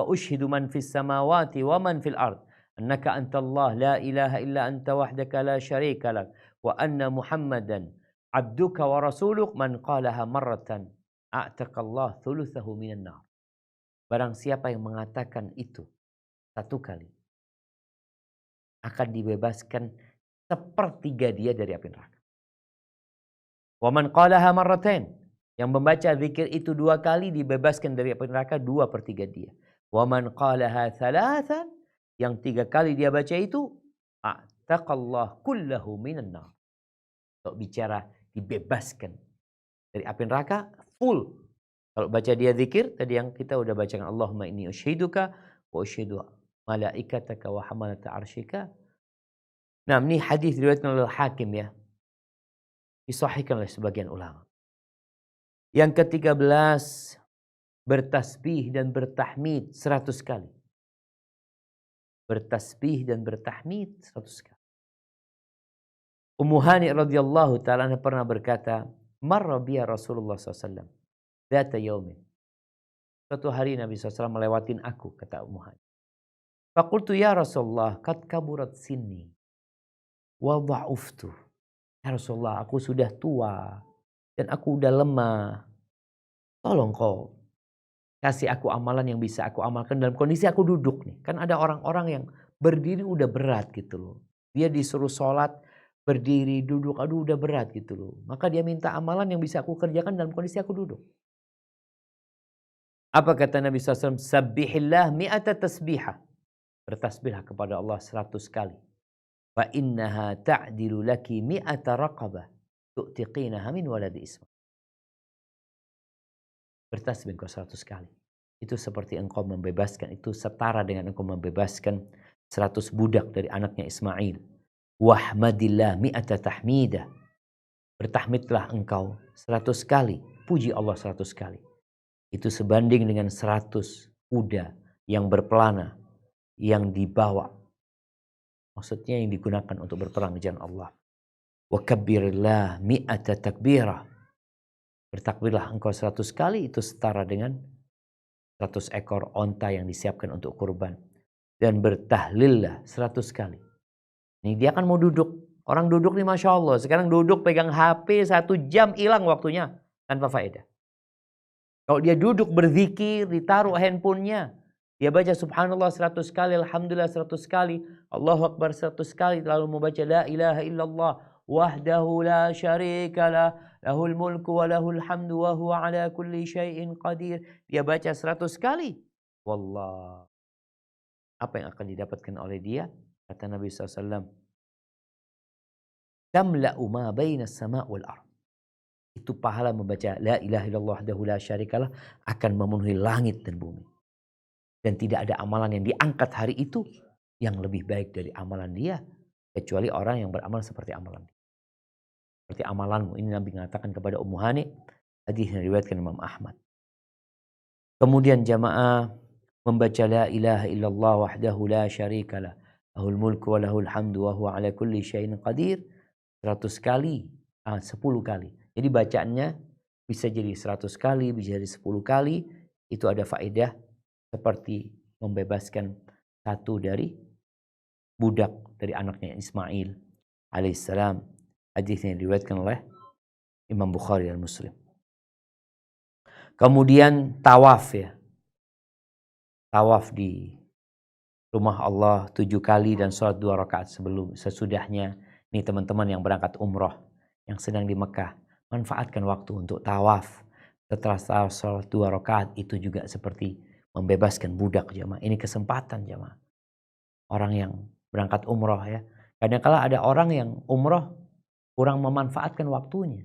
ushidu man fis samawati wa man fil ard annaka antallah la ilaha illa anta wahdaka la syarika lak wa anna Muhammadan abduka wa rasuluk, man qalaha marratan a'taqallah thuluthahu minan nar. Barang siapa yang mengatakan itu 1 kali, akan dibebaskan 1/3 dia dari api neraka. Wa man qalaha marratain. Yang membaca zikir itu 2 kali dibebaskan dari api neraka 2/3 dia. Wa man qalaha thalathan. Yang 3 kali dia baca itu, a'taqallah kullahu minan nar. Kalau bicara dibebaskan dari api neraka full. Kalau baca dia zikir tadi yang kita udah bacakan, Allahumma inni ushiduka wa ushidu malaikataka wa hamalata arsyika. Nah, ini hadis diriwayatkan oleh Hakim ya. Disahihkan oleh sebagian ulama. Yang ke-13, bertasbih dan bertahmid 100 kali. Bertasbih dan bertahmid 100 kali. Ummu Hani radhiyallahu ta'ala pernah berkata, marra biya Rasulullah SAW. Dzata yaumin. Suatu hari Nabi SAW melewatin aku, kata Ummu Hani. Faqultu ya Rasulullah, qad kaburat sinni wa dha'uftu. Ya Rasulullah, aku sudah tua dan aku udah lemah. Tolong kau kasih aku amalan yang bisa aku amalkan dalam kondisi aku duduk nih. Kan ada orang-orang yang berdiri udah berat gitu loh. Dia disuruh sholat, berdiri, duduk, aduh udah berat gitu loh. Maka dia minta amalan yang bisa aku kerjakan dalam kondisi aku duduk. Apa kata Nabi SAW? Sabbihillah mi'ata tasbihah. Bertasbihlah kepada Allah 100 kali. Fa innaha ta'dilu laki mi'ata raqabah. Tu'tiqinaha min waladi Ismail. Bertasbih engkau 100 kali. Itu seperti engkau membebaskan, itu setara dengan engkau membebaskan 100 budak dari anaknya Ismail. Wahmadillah mi'ata tahmidah. Bertahmidlah engkau 100 kali. Puji Allah 100 kali. Itu sebanding dengan 100 kuda yang berpelana, yang dibawa. Maksudnya yang digunakan untuk berperang di jalan Allah. Wa kabbirillah mi'ata takbirah. Bertakbirlah engkau 100 kali, itu setara dengan 100 ekor onta yang disiapkan untuk kurban. Dan bertahlillah 100 kali. Ini dia kan mau duduk. Orang duduk nih Masya Allah. Sekarang duduk pegang HP 1 jam hilang waktunya. Tanpa faedah. Kalau dia duduk berzikir, ditaruh handphonenya. Dia baca subhanallah 100 kali, alhamdulillah 100 kali, Allahu Akbar 100 kali. Lalu membaca la ilaha illallah wahdahu la syarikalah. Lahul mulku wa lahul hamdu wa huwa ala kulli syai'in qadir. Dia baca 100 kali. Wallah. Apa yang akan didapatkan oleh dia? Kata Nabi SAW. Tamla'u ma baina as-sama' wal ardh. Itu pahala membaca la ilaha illallah wahdahu la syarikalah akan memenuhi langit dan bumi. Dan tidak ada amalan yang diangkat hari itu yang lebih baik dari amalan dia. Kecuali orang yang beramal seperti amalan dia. Seperti amalanmu. Ini Nabi mengatakan kepada Ummu Hani. Hadis yang diriwayatkan Imam Ahmad. Kemudian jamaah membaca la ilaha illallah wahdahu la syarikalah. Lahul mulku wa lahul hamdu wa huwa ala kulli syai'in qadir. 100 kali. 10 kali. Jadi bacaannya bisa jadi 100 kali, bisa jadi 10 kali. Itu ada faedah seperti membebaskan satu dari budak dari anaknya Ismail alaihissalam. Hadisnya diriwayatkan oleh Imam Bukhari dan Muslim. Kemudian tawaf ya. Tawaf di rumah Allah 7 kali dan sholat 2 rakaat sesudahnya. Ini teman-teman yang berangkat umroh, yang sedang di Mekah. Manfaatkan waktu untuk tawaf. Setelah sholat 2 rakaat itu juga seperti membebaskan budak jamaah. Ini kesempatan jamaah. Orang yang berangkat umroh ya. Kadang-kala ada orang yang umroh kurang memanfaatkan waktunya.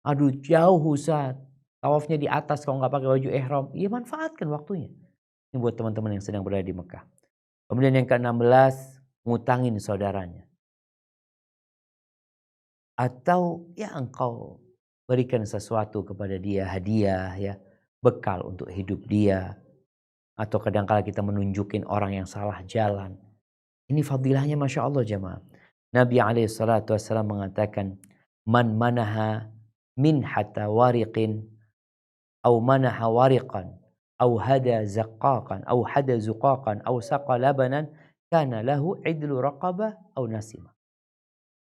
Aduh jauh Ustaz. Tawafnya di atas kalau nggak pakai baju ihram. Ya manfaatkan waktunya. Ini buat teman-teman yang sedang berada di Mekah. Kemudian yang ke-16. Ngutangin saudaranya. Atau ya engkau berikan sesuatu kepada dia. Hadiah ya. Bekal untuk hidup dia. Atau kadang-kala kita menunjukin orang yang salah jalan. Ini fadilahnya Masya Allah jamaah. Nabi SAW mengatakan, man manaha min hatta wariqin, au manaha wariqan, au hada zaqqaqan, au hada zuqaqan, au saqa labanan, kana lahu idlu raqabah, au nasima.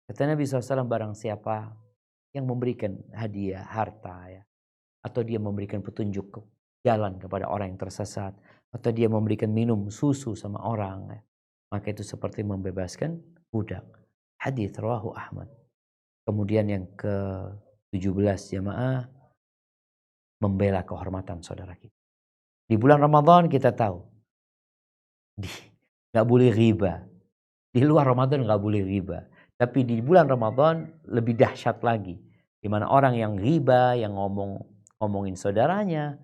Kata Nabi SAW, barang siapa yang memberikan hadiah, harta, ya, atau dia memberikan petunjuk jalan kepada orang yang tersesat, atau dia memberikan minum susu sama orang, ya, maka itu seperti membebaskan budak. Hadits rawahu Ahmad. Kemudian yang ke-17 jamaah, membela kehormatan saudara kita. Di bulan Ramadan kita tahu, nggak boleh riba. Di luar Ramadan nggak boleh riba. Tapi di bulan Ramadan lebih dahsyat lagi. Di mana orang yang riba, yang ngomongin saudaranya,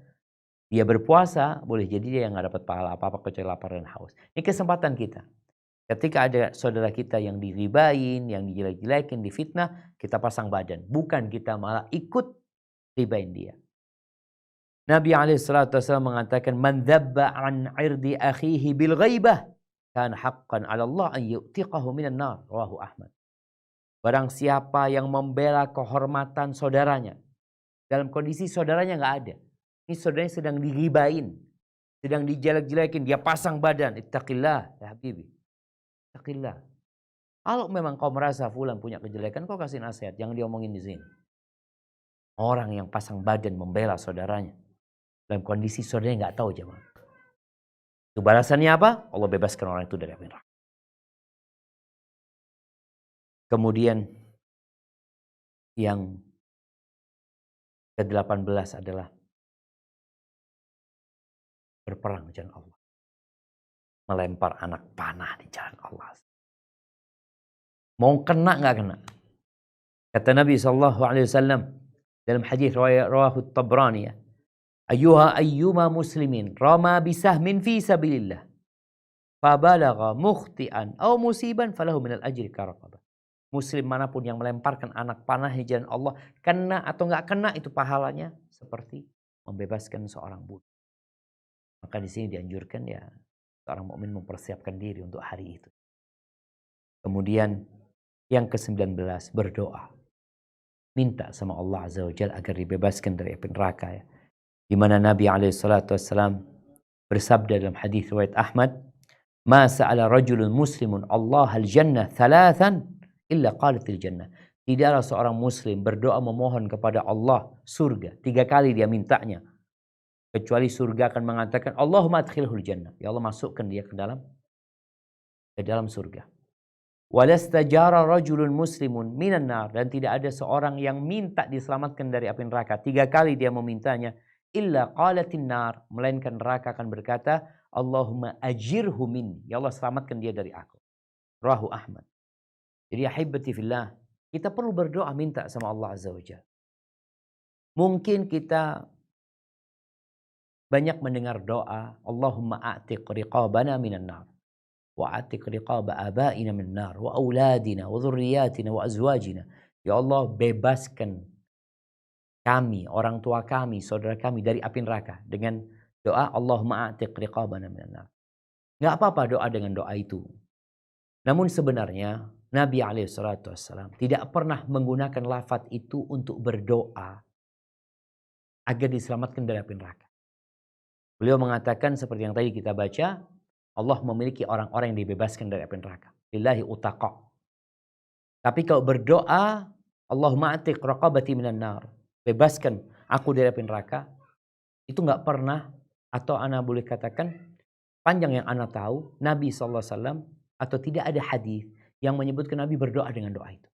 dia berpuasa, boleh jadi dia yang nggak dapat pahala apa-apa kecuali lapar dan haus. Ini kesempatan kita. Ketika ada saudara kita yang diribain, yang dijelek-jelekin, difitnah, kita pasang badan. Bukan kita malah ikut ribain dia. Nabi SAW mengatakan, "Man dzabba an 'irdi akhihi bil ghaibah, kan haqqan 'ala Allah an yu'tiqahu minan nar." Rawahu Ahmad. Barang siapa yang membela kehormatan saudaranya, dalam kondisi saudaranya nggak ada. Ini saudaranya sedang diribain, sedang dijelek-jelekin, dia pasang badan. Ittaqillah, ya habibi. Ittaqillah. Kalau memang kau merasa fulan punya kejelekan, kau kasih nasihat, jangan diomongin di sini. Orang yang pasang badan membela saudaranya, dalam kondisi saudaranya nggak tahu jemaah. Itu balasannya apa? Allah bebaskan orang itu dari api neraka. Kemudian yang ke-18 adalah berperang di jalan Allah. Melempar anak panah di jalan Allah. Mau kena nggak kena? Kata Nabi SAW dalam hadis rawahu Tabrani, ayyuma muslimin rama bisahmin fi sabilillah fabalagha mukhti'an aw musiban falahu minal ajri karaqabah. Muslim manapun yang melemparkan anak panah di jalan Allah, kena atau nggak kena, itu pahalanya seperti membebaskan seorang budak. Maka di sini dianjurkan ya seorang mukmin mempersiapkan diri untuk hari itu. Kemudian yang ke-19, berdoa. Minta sama Allah Azza wa Jalla agar dibebaskan dari api neraka ya. Di mana Nabi SAW bersabda dalam hadis riwayat Ahmad, "Ma sa'ala rajulun muslimun Allah al-jannah thalathan illa qalatil jannah." Tidaklah seorang muslim berdoa memohon kepada Allah surga 3 kali dia mintanya, kecuali surga akan mengatakan, Allahumma adkhilhul jannah. Ya Allah, masukkan dia ke dalam surga. Walastajara rajulun muslimun minan nar, dan tidak ada seorang yang minta diselamatkan dari api neraka 3 kali dia memintanya, illa qalatin nar, melainkan neraka akan berkata, Allahumma ajirhu minni. Ya Allah, selamatkan dia dari aku. Rawahu Ahmad. Jadi ahibati fillah, kita perlu berdoa minta sama Allah Azza wa Jalla. Mungkin kita banyak mendengar doa, Allahumma a'tiq riqabana minan nar. Wa'atiq riqaba abaina min nar wa auladina wa dhurriyyatina wa azwajina. Ya Allah, bebaskan kami, orang tua kami, saudara kami dari api neraka dengan doa Allahumma a'tiq riqabana min nar. Enggak apa-apa doa dengan doa itu. Namun sebenarnya Nabi SAW tidak pernah menggunakan lafaz itu untuk berdoa agar diselamatkan dari api neraka. Beliau mengatakan seperti yang tadi kita baca, Allah memiliki orang-orang yang dibebaskan dari api neraka. Lillahi utaqa. Tapi kalau berdoa, Allahumma atiq raqabati minan nar, bebaskan aku dari api neraka, itu nggak pernah, atau ana boleh katakan, panjang yang ana tahu, Nabi SAW, atau tidak ada hadis yang menyebutkan Nabi berdoa dengan doa itu.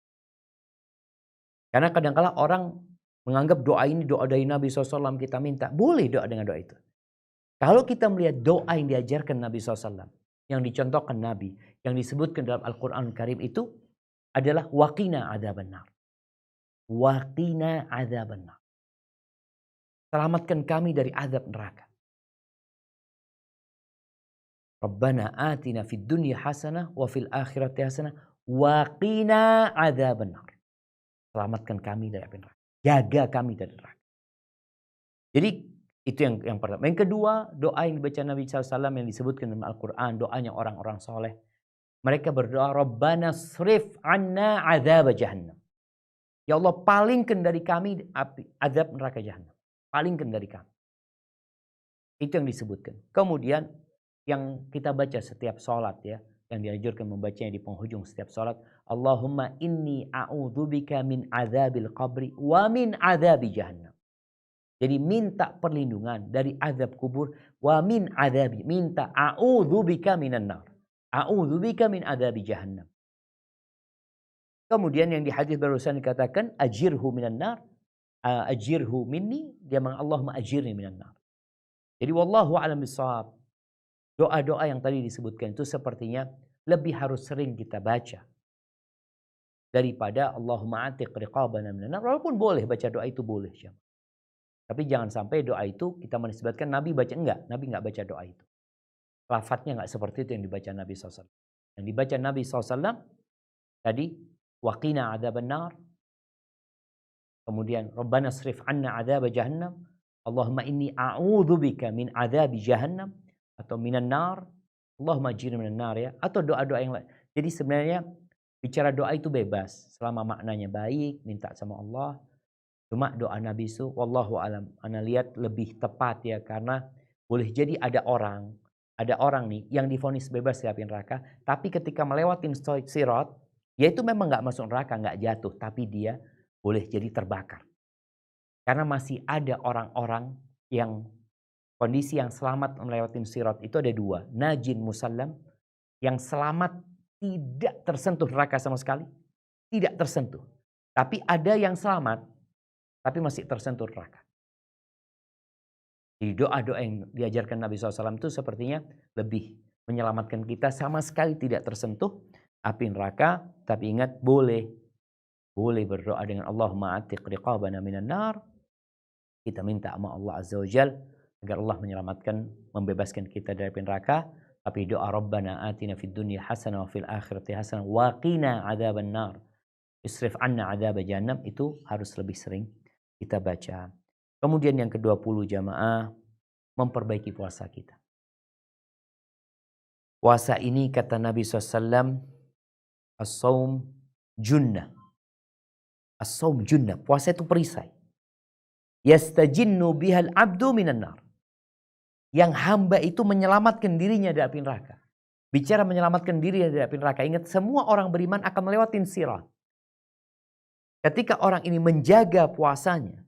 Karena kadang-kala orang menganggap doa ini doa dari Nabi SAW, kita minta. Boleh doa dengan doa itu. Kalau kita melihat doa yang diajarkan Nabi SAW, yang dicontohkan Nabi, yang disebutkan dalam Al-Quran Karim itu adalah waqina adzabannar. Waqina adzabannar. Selamatkan kami dari azab neraka. Rabbana atina fid dunya hasanah wa fil akhirati hasanah waqina adzabannar. Selamatkan kami dari api neraka. Jaga kami dari neraka. Jadi itu yang pertama. Yang kedua, doa yang dibaca Nabi SAW yang disebutkan dalam Al-Quran, doanya orang-orang soleh. Mereka berdoa, Rabbana srif anna azab jahannam. Ya Allah, palingkan dari kami azab neraka jahannam. Palingkan dari kami. Itu yang disebutkan. Kemudian yang kita baca setiap sholat ya, yang dianjurkan membacanya di penghujung setiap sholat, Allahumma inni a'udzubika min azabil qabri wa min azabi jahannam. Jadi minta perlindungan dari azab kubur, wa min azabi, minta a'udzubika minan nar. A'udzubika min azabi jahannam. Kemudian yang di hadis barusan dikatakan ajirhu minan nar, ajirhu minni, dia Allahumma ajirni minan nar. Jadi wallahu a'lam bishawab. Doa-doa yang tadi disebutkan itu sepertinya lebih harus sering kita baca daripada Allahumma atiq riqabana minan nar. Walaupun boleh baca doa itu boleh, tapi jangan sampai doa itu kita menisbatkan Nabi baca. Enggak, Nabi enggak baca doa itu. Lafadznya enggak seperti itu yang dibaca Nabi SAW. Yang dibaca Nabi SAW tadi waqina adzabannar, kemudian Rabbana srif anna adzab jahannam, Allahumma inni a'udzubika min adzab jahannam, atau minan nar, Allahumma ajirni minan nar, ya, atau doa-doa yang lain. Jadi sebenarnya bicara doa itu bebas selama maknanya baik, minta sama Allah. Cuma doa Nabi itu wallahu alam, ana lihat lebih tepat ya, karena boleh jadi ada orang nih yang divonis bebas dari api neraka, tapi ketika melewatin sirat, ya itu memang nggak masuk neraka, nggak jatuh, tapi dia boleh jadi terbakar. Karena masih ada orang-orang yang kondisi yang selamat melewati sirat itu ada dua. Najin musallam, yang selamat tidak tersentuh neraka sama sekali. Tidak tersentuh. Tapi ada yang selamat, tapi masih tersentuh neraka. Jadi doa-doa yang diajarkan Nabi SAW itu sepertinya lebih menyelamatkan kita, sama sekali tidak tersentuh api neraka. Tapi ingat, boleh berdoa dengan Allahumma atiq riqabana minan nar. Kita minta sama Allah Azza wa Jal agar Allah menyelamatkan, membebaskan kita dari api neraka. Tapi doa Rabbana atina fid dunya hasanah wa fil akhirati hasanah wa qina adzaban nar, isrif anna adzab jahannam, itu harus lebih sering kita baca. Kemudian yang ke-20 jamaah, memperbaiki puasa kita. Puasa ini kata Nabi SAW, as-saum junnah. As-saum junnah, puasa itu perisai. Yastajinnu bihal abdu minan nar. Yang hamba itu menyelamatkan dirinya dari api neraka. Bicara menyelamatkan diri dari api neraka, ingat semua orang beriman akan melewati sirat. Ketika orang ini menjaga puasanya,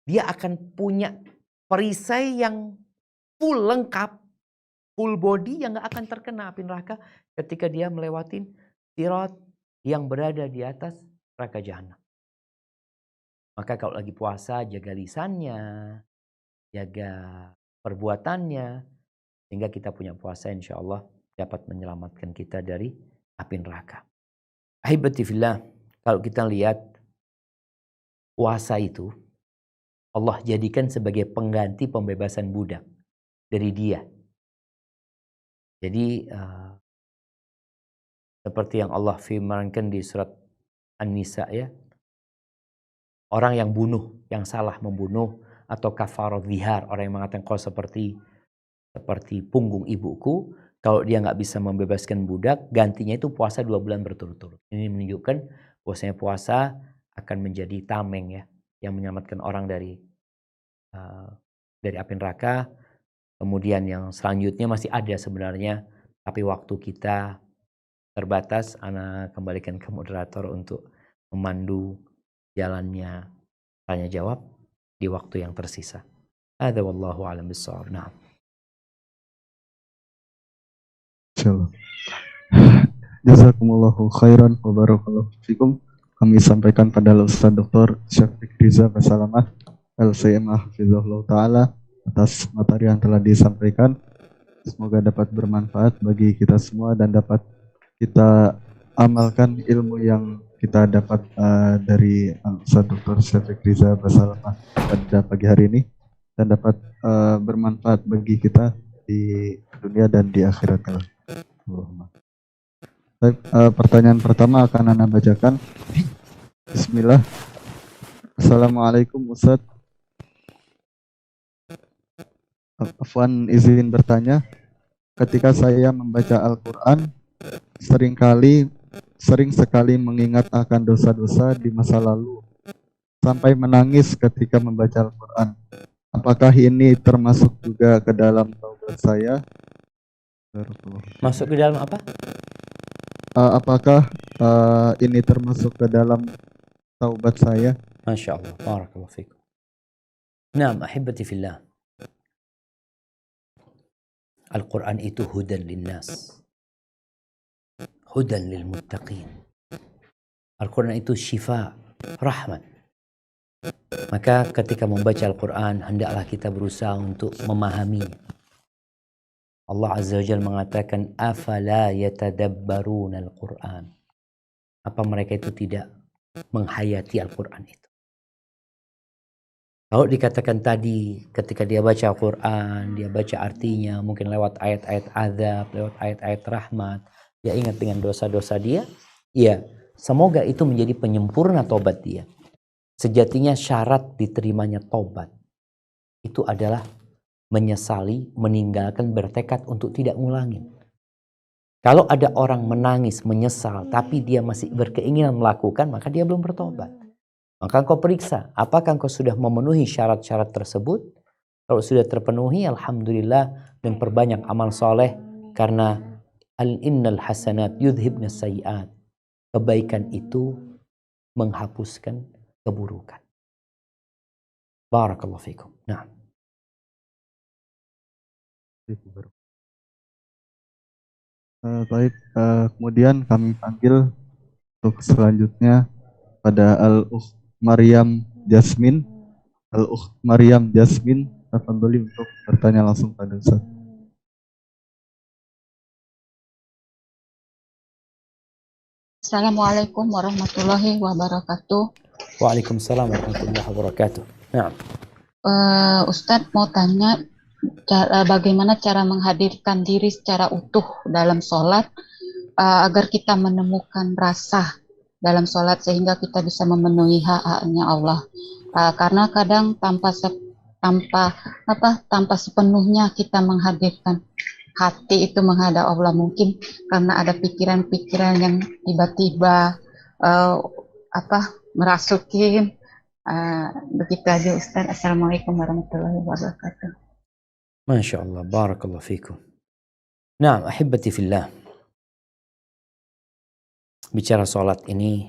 dia akan punya perisai yang full lengkap, full body, yang gak akan terkena api neraka ketika dia melewati sirat yang berada di atas neraka jahanam. Maka kalau lagi puasa, jaga lisannya, jaga perbuatannya, sehingga kita punya puasa insya Allah dapat menyelamatkan kita dari api neraka. Ahibati fillah, kalau kita lihat puasa itu Allah jadikan sebagai pengganti pembebasan budak dari dia. Jadi seperti yang Allah firmankan di surat An-Nisa, ya, orang yang bunuh, yang salah membunuh, atau kafarat zihar, orang yang mengatakan kau seperti punggung ibuku, kalau dia nggak bisa membebaskan budak, gantinya itu puasa 2 bulan berturut-turut. Ini menunjukkan bahwasanya puasa akan menjadi tameng, ya, yang menyelamatkan orang dari api neraka. Kemudian yang selanjutnya masih ada sebenarnya, tapi waktu kita terbatas. Ana kembalikan ke moderator untuk memandu jalannya tanya jawab di waktu yang tersisa. Hadza wallahu a'lam bissawab. Nah. Insyaallah. Jazakumullahu khairan wa barakallahu fikum. Kami sampaikan pada Ustaz Dr. Syafiq Riza Basalamah LCMA Hafizahullah Ta'ala atas materi yang telah disampaikan. Semoga dapat bermanfaat bagi kita semua dan dapat kita amalkan ilmu yang kita dapat dari Ustaz Dr. Syafiq Riza Basalamah pada pagi hari ini, dan dapat bermanfaat bagi kita di dunia dan di akhirat. Pertanyaan pertama akan Anda bacakan. Bismillah. Assalamualaikum Ustaz. Afwan izin bertanya. Ketika saya membaca Al-Quran, sering sekali mengingat akan dosa-dosa di masa lalu, sampai menangis ketika membaca Al-Quran. Apakah ini termasuk juga ke dalam taubat saya? Masuk ke dalam apa? Apakah ini termasuk ke dalam taubat saya? Masya Allah, barakallahu fikum. Naam, ahibati fillah. Al-Quran itu hudan linnas. hudan lil muttaqin. Al-Quran itu syifa, rahmat. Maka ketika membaca Al-Quran, hendaklah kita berusaha untuk memahami. Allah Azza wa Jalla mengatakan, afala yatadabbaruna al-Quran. Apa mereka itu tidak menghayati Al-Quran itu? Kalau dikatakan tadi, ketika dia baca Al-Quran, dia baca artinya, mungkin lewat ayat-ayat azab, lewat ayat-ayat rahmat, dia ingat dengan dosa-dosa dia, iya, semoga itu menjadi penyempurna tobat dia. Sejatinya syarat diterimanya tobat itu adalah menyesali, meninggalkan, bertekad untuk tidak ngulangin. Kalau ada orang menangis, menyesal, tapi dia masih berkeinginan melakukan, maka dia belum bertobat. Maka engkau periksa, apakah engkau sudah memenuhi syarat-syarat tersebut? Kalau sudah terpenuhi, alhamdulillah, dan perbanyak amal soleh, karena innal hasanat yudhibna sayiat. Kebaikan itu menghapuskan keburukan. Barakallahu fikum. Nah. Baik, kemudian kami panggil untuk selanjutnya pada Al-Ukh Maryam Jasmine. Al-Ukh Maryam Jasmine, tafadholi untuk bertanya langsung pada Ustaz. Assalamualaikum warahmatullahi wabarakatuh. Waalaikumsalam warahmatullahi wabarakatuh. Nah. Ustadz mau tanya bagaimana cara menghadirkan diri secara utuh dalam sholat agar kita menemukan rasa dalam sholat sehingga kita bisa memenuhi hak-haknya Allah. Karena kadang tanpa sepenuhnya kita menghadirkan hati itu menghadap Allah, mungkin karena ada pikiran-pikiran yang tiba-tiba merasukin. Begitu aja Ustaz. Assalamualaikum warahmatullahi wabarakatuh. Masya Allah, barakallahu fikum. Nah, ahibati fillah. Bicara sholat ini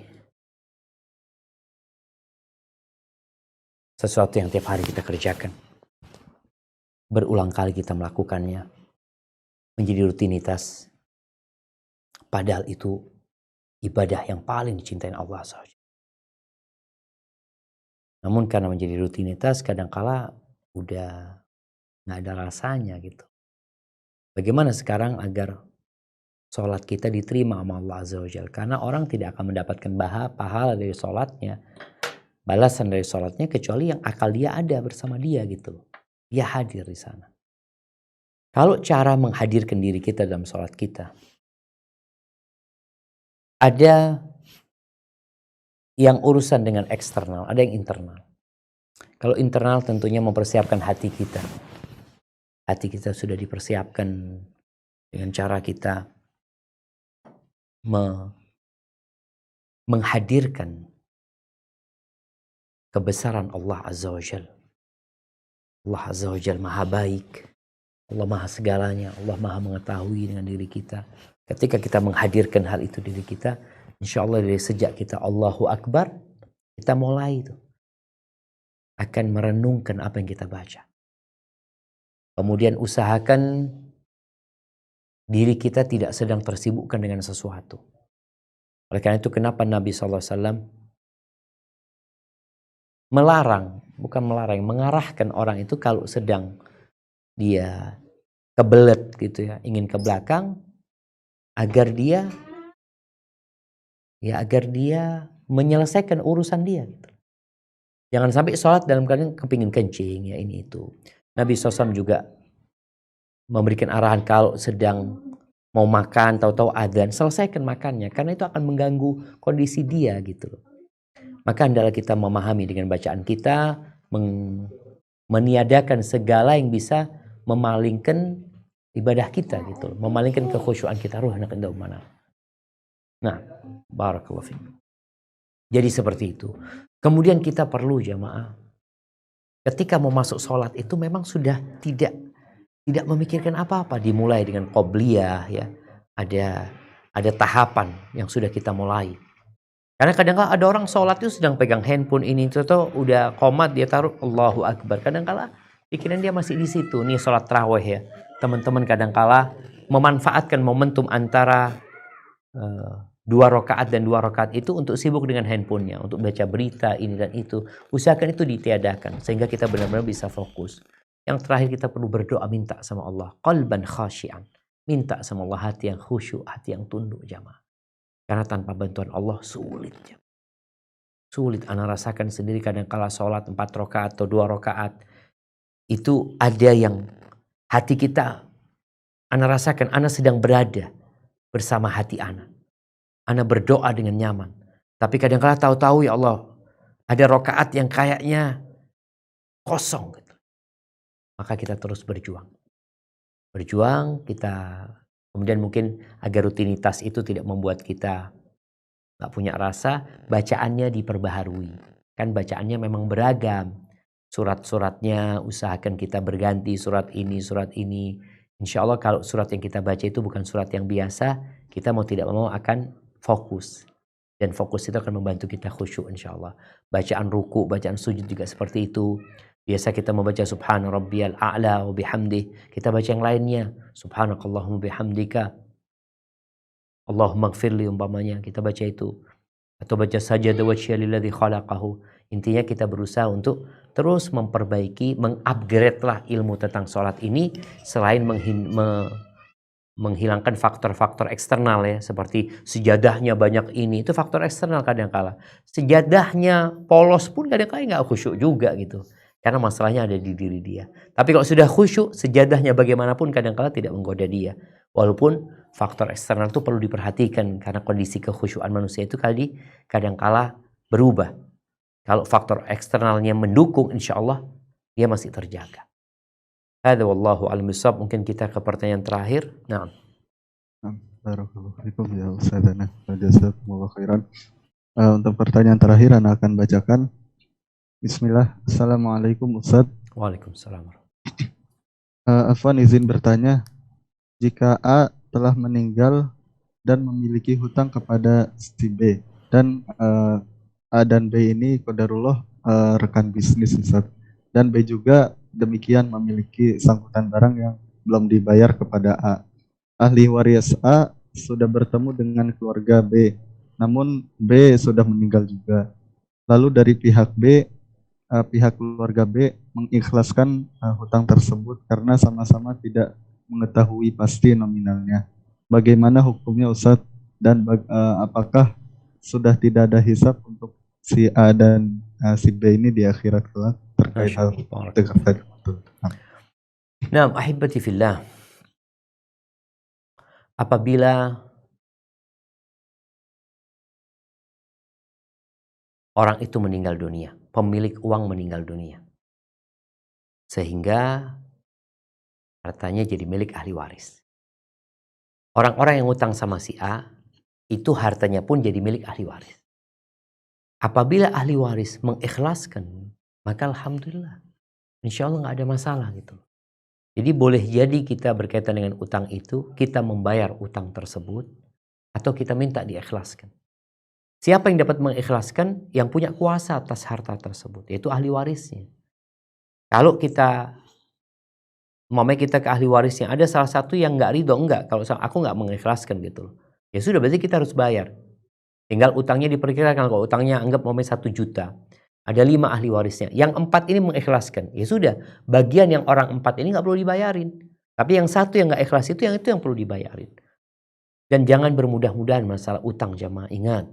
sesuatu yang tiap hari kita kerjakan. Berulang kali kita melakukannya. Menjadi rutinitas. Padahal itu ibadah yang paling dicintai Allah SWT. Namun karena menjadi rutinitas, kadangkala udah nggak ada rasanya gitu. Bagaimana sekarang agar sholat kita diterima sama Allah Azza wa Jalla? Karena orang tidak akan mendapatkan pahala dari sholatnya, balasan dari sholatnya, kecuali yang akal dia ada bersama dia gitu. Dia hadir di sana. Kalau cara menghadirkan diri kita dalam sholat kita, ada yang urusan dengan eksternal, ada yang internal. Kalau internal tentunya mempersiapkan hati kita. Hati kita sudah dipersiapkan dengan cara kita menghadirkan kebesaran Allah Azza wa Jalla. Allah Azza wa Jalla maha baik. Allah maha segalanya. Allah maha mengetahui dengan diri kita. Ketika kita menghadirkan hal itu diri kita, insya Allah dari sejak kita Allahu Akbar, kita mulai itu akan merenungkan apa yang kita baca. Kemudian usahakan diri kita tidak sedang tersibukkan dengan sesuatu. Oleh karena itu kenapa Nabi SAW mengarahkan orang itu kalau sedang dia kebelet gitu ya, ingin ke belakang, agar dia menyelesaikan urusan dia gitu. Jangan sampai sholat dalam keadaan kepingin kencing ya, ini itu. Nabi SAW juga memberikan arahan kalau sedang mau makan, tahu-tahu adzan, selesaikan makannya, karena itu akan mengganggu kondisi dia gitu loh. Maka hendaklah kita memahami dengan bacaan kita, meniadakan segala yang bisa memalingkan ibadah kita gitu loh, memalingkan kekhusyuan kita, ruh anak indah mana. Nah, barakallahu fiik. Jadi seperti itu. Kemudian kita perlu jamaah, ketika mau masuk sholat itu memang sudah tidak memikirkan apa-apa, dimulai dengan qobliyah ya. Ada tahapan yang sudah kita mulai. Karena kadang-kadang ada orang sholat itu sedang pegang handphone ini itu udah qomat dia taruh Allahu Akbar. Kadang-kadang pikiran dia masih di situ. Nih sholat tarawih ya. Teman-teman kadang-kadang memanfaatkan momentum antara 2 rakaat dan 2 rakaat itu untuk sibuk dengan handphonenya, untuk baca berita ini dan itu. Usahakan itu ditiadakan sehingga kita benar-benar bisa fokus. Yang terakhir kita perlu berdoa minta sama Allah, qalban khasyian. Minta sama Allah hati yang khusyuk, hati yang tunduk jamaah. Karena tanpa bantuan Allah sulit jamaah. Sulit. Ana rasakan sendiri kadang kala sholat 4 rakaat atau 2 rakaat itu ada yang hati kita, ana rasakan ana sedang berada bersama hati ana. Ana berdoa dengan nyaman. Tapi kadang-kala tahu-tahu ya Allah, ada rakaat yang kayaknya kosong gitu. Maka kita terus berjuang. Berjuang kita, kemudian mungkin agar rutinitas itu tidak membuat kita nggak punya rasa, bacaannya diperbaharui. Kan bacaannya memang beragam. Surat-suratnya usahakan kita berganti, surat ini, surat ini. Insya Allah kalau surat yang kita baca itu bukan surat yang biasa, kita mau tidak mau akan fokus. Dan fokus itu akan membantu kita khusyuk insya Allah. Bacaan ruku, bacaan sujud juga seperti itu. Biasa kita membaca subhana rabbiyal a'la wa bihamdih. Kita baca yang lainnya. Subhanakallahumma bihamdika. Allahumma gfirli umpamanya. Kita baca itu. Atau baca sajada wajhiya lilladzi khalaqahu. Intinya kita berusaha untuk terus memperbaiki, mengupgrade lah ilmu tentang sholat ini. Selain menghilangkan faktor-faktor eksternal ya, seperti sejadahnya banyak ini, itu faktor eksternal kadang-kala. Sejadahnya polos pun kadang-kala nggak khusyuk juga gitu, karena masalahnya ada di diri dia. Tapi kalau sudah khusyuk, sejadahnya bagaimanapun kadang-kala tidak menggoda dia. Walaupun faktor eksternal itu perlu diperhatikan, karena kondisi kekhusyukan manusia itu kadang-kala berubah. Kalau faktor eksternalnya mendukung, insya Allah dia masih terjaga. Hadza wallahu a'lam bishawab. Mungkin kita ke pertanyaan terakhir. Nah. Barakallahu fikum ya Ustazana. Jazakumullah khairan. Untuk pertanyaan terakhir Ana akan bacakan. Bismillah. Assalamualaikum Ustaz. Waalaikumsalam. Afwan izin bertanya. Jika A telah meninggal dan memiliki hutang kepada si B dan A dan B ini qadarullah rekan bisnis Ustaz. Dan B juga demikian memiliki sangkutan barang yang belum dibayar kepada A. Ahli waris A sudah bertemu dengan keluarga B, namun B sudah meninggal juga. Lalu dari pihak B, pihak keluarga B mengikhlaskan hutang tersebut karena sama-sama tidak mengetahui pasti nominalnya. Bagaimana hukumnya Ustaz? Dan apakah sudah tidak ada hisab untuk si A dan si B ini di akhirat kelak terkait hal tersebut? Nah, ahibati fillah. Apabila orang itu meninggal dunia, pemilik uang meninggal dunia, sehingga hartanya jadi milik ahli waris. Orang-orang yang utang sama si A, itu hartanya pun jadi milik ahli waris. Apabila ahli waris mengikhlaskan, maka alhamdulillah, insya Allah nggak ada masalah gitu. Jadi boleh jadi kita berkaitan dengan utang itu, kita membayar utang tersebut, atau kita minta diikhlaskan. Siapa yang dapat mengikhlaskan? Yang punya kuasa atas harta tersebut, yaitu ahli warisnya. Kalau kita, kita ke ahli warisnya, ada salah satu yang nggak ridho, enggak, kalau aku nggak mengikhlaskan gitu. Ya sudah, berarti kita harus bayar. Tinggal utangnya diperkirakan, kalau utangnya anggap 1 juta. Ada 5 ahli warisnya. Yang 4 ini mengikhlaskan. Ya sudah, bagian yang orang 4 ini nggak perlu dibayarin. Tapi yang 1 yang nggak ikhlas itu yang perlu dibayarin. Dan jangan bermudah-mudahan masalah utang jamaah. Ingat,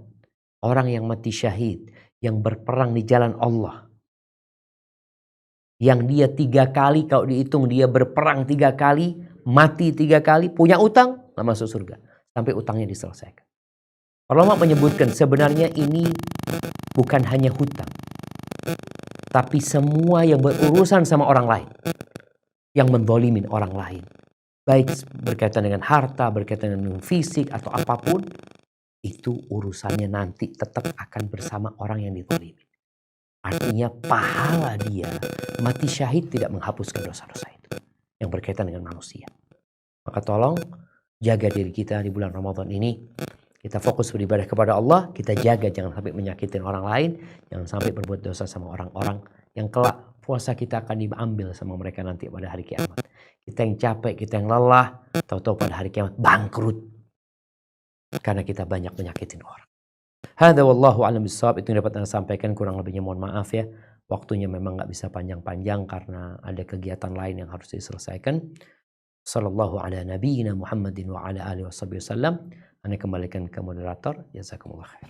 orang yang mati syahid, yang berperang di jalan Allah, yang dia 3 kali, kalau dihitung dia berperang 3 kali, mati 3 kali, punya utang, nggak masuk surga. Sampai utangnya diselesaikan. Ulama menyebutkan sebenarnya ini bukan hanya hutang, tapi semua yang berurusan sama orang lain, yang mendolimin orang lain, baik berkaitan dengan harta, berkaitan dengan fisik atau apapun, itu urusannya nanti tetap akan bersama orang yang didolimin. Artinya pahala dia mati syahid tidak menghapuskan dosa-dosa itu yang berkaitan dengan manusia. Maka tolong jaga diri kita di bulan Ramadan ini. Kita fokus beribadah kepada Allah, kita jaga jangan sampai menyakitin orang lain, jangan sampai berbuat dosa sama orang-orang yang kelak puasa kita akan diambil sama mereka nanti pada hari kiamat. Kita yang capek, kita yang lelah, tahu-tahu pada hari kiamat bangkrut. karena kita banyak menyakitin orang. Hadza wallahu a'lam bissawab. Itu yang dapat Anda sampaikan, kurang lebihnya mohon maaf ya. Waktunya memang nggak bisa panjang-panjang karena ada kegiatan lain yang harus diselesaikan. Sallallahu ala nabiyyina Muhammadin wa ala alihi wasallam. Anda kembalikan ke moderator. Jazakumullah khair.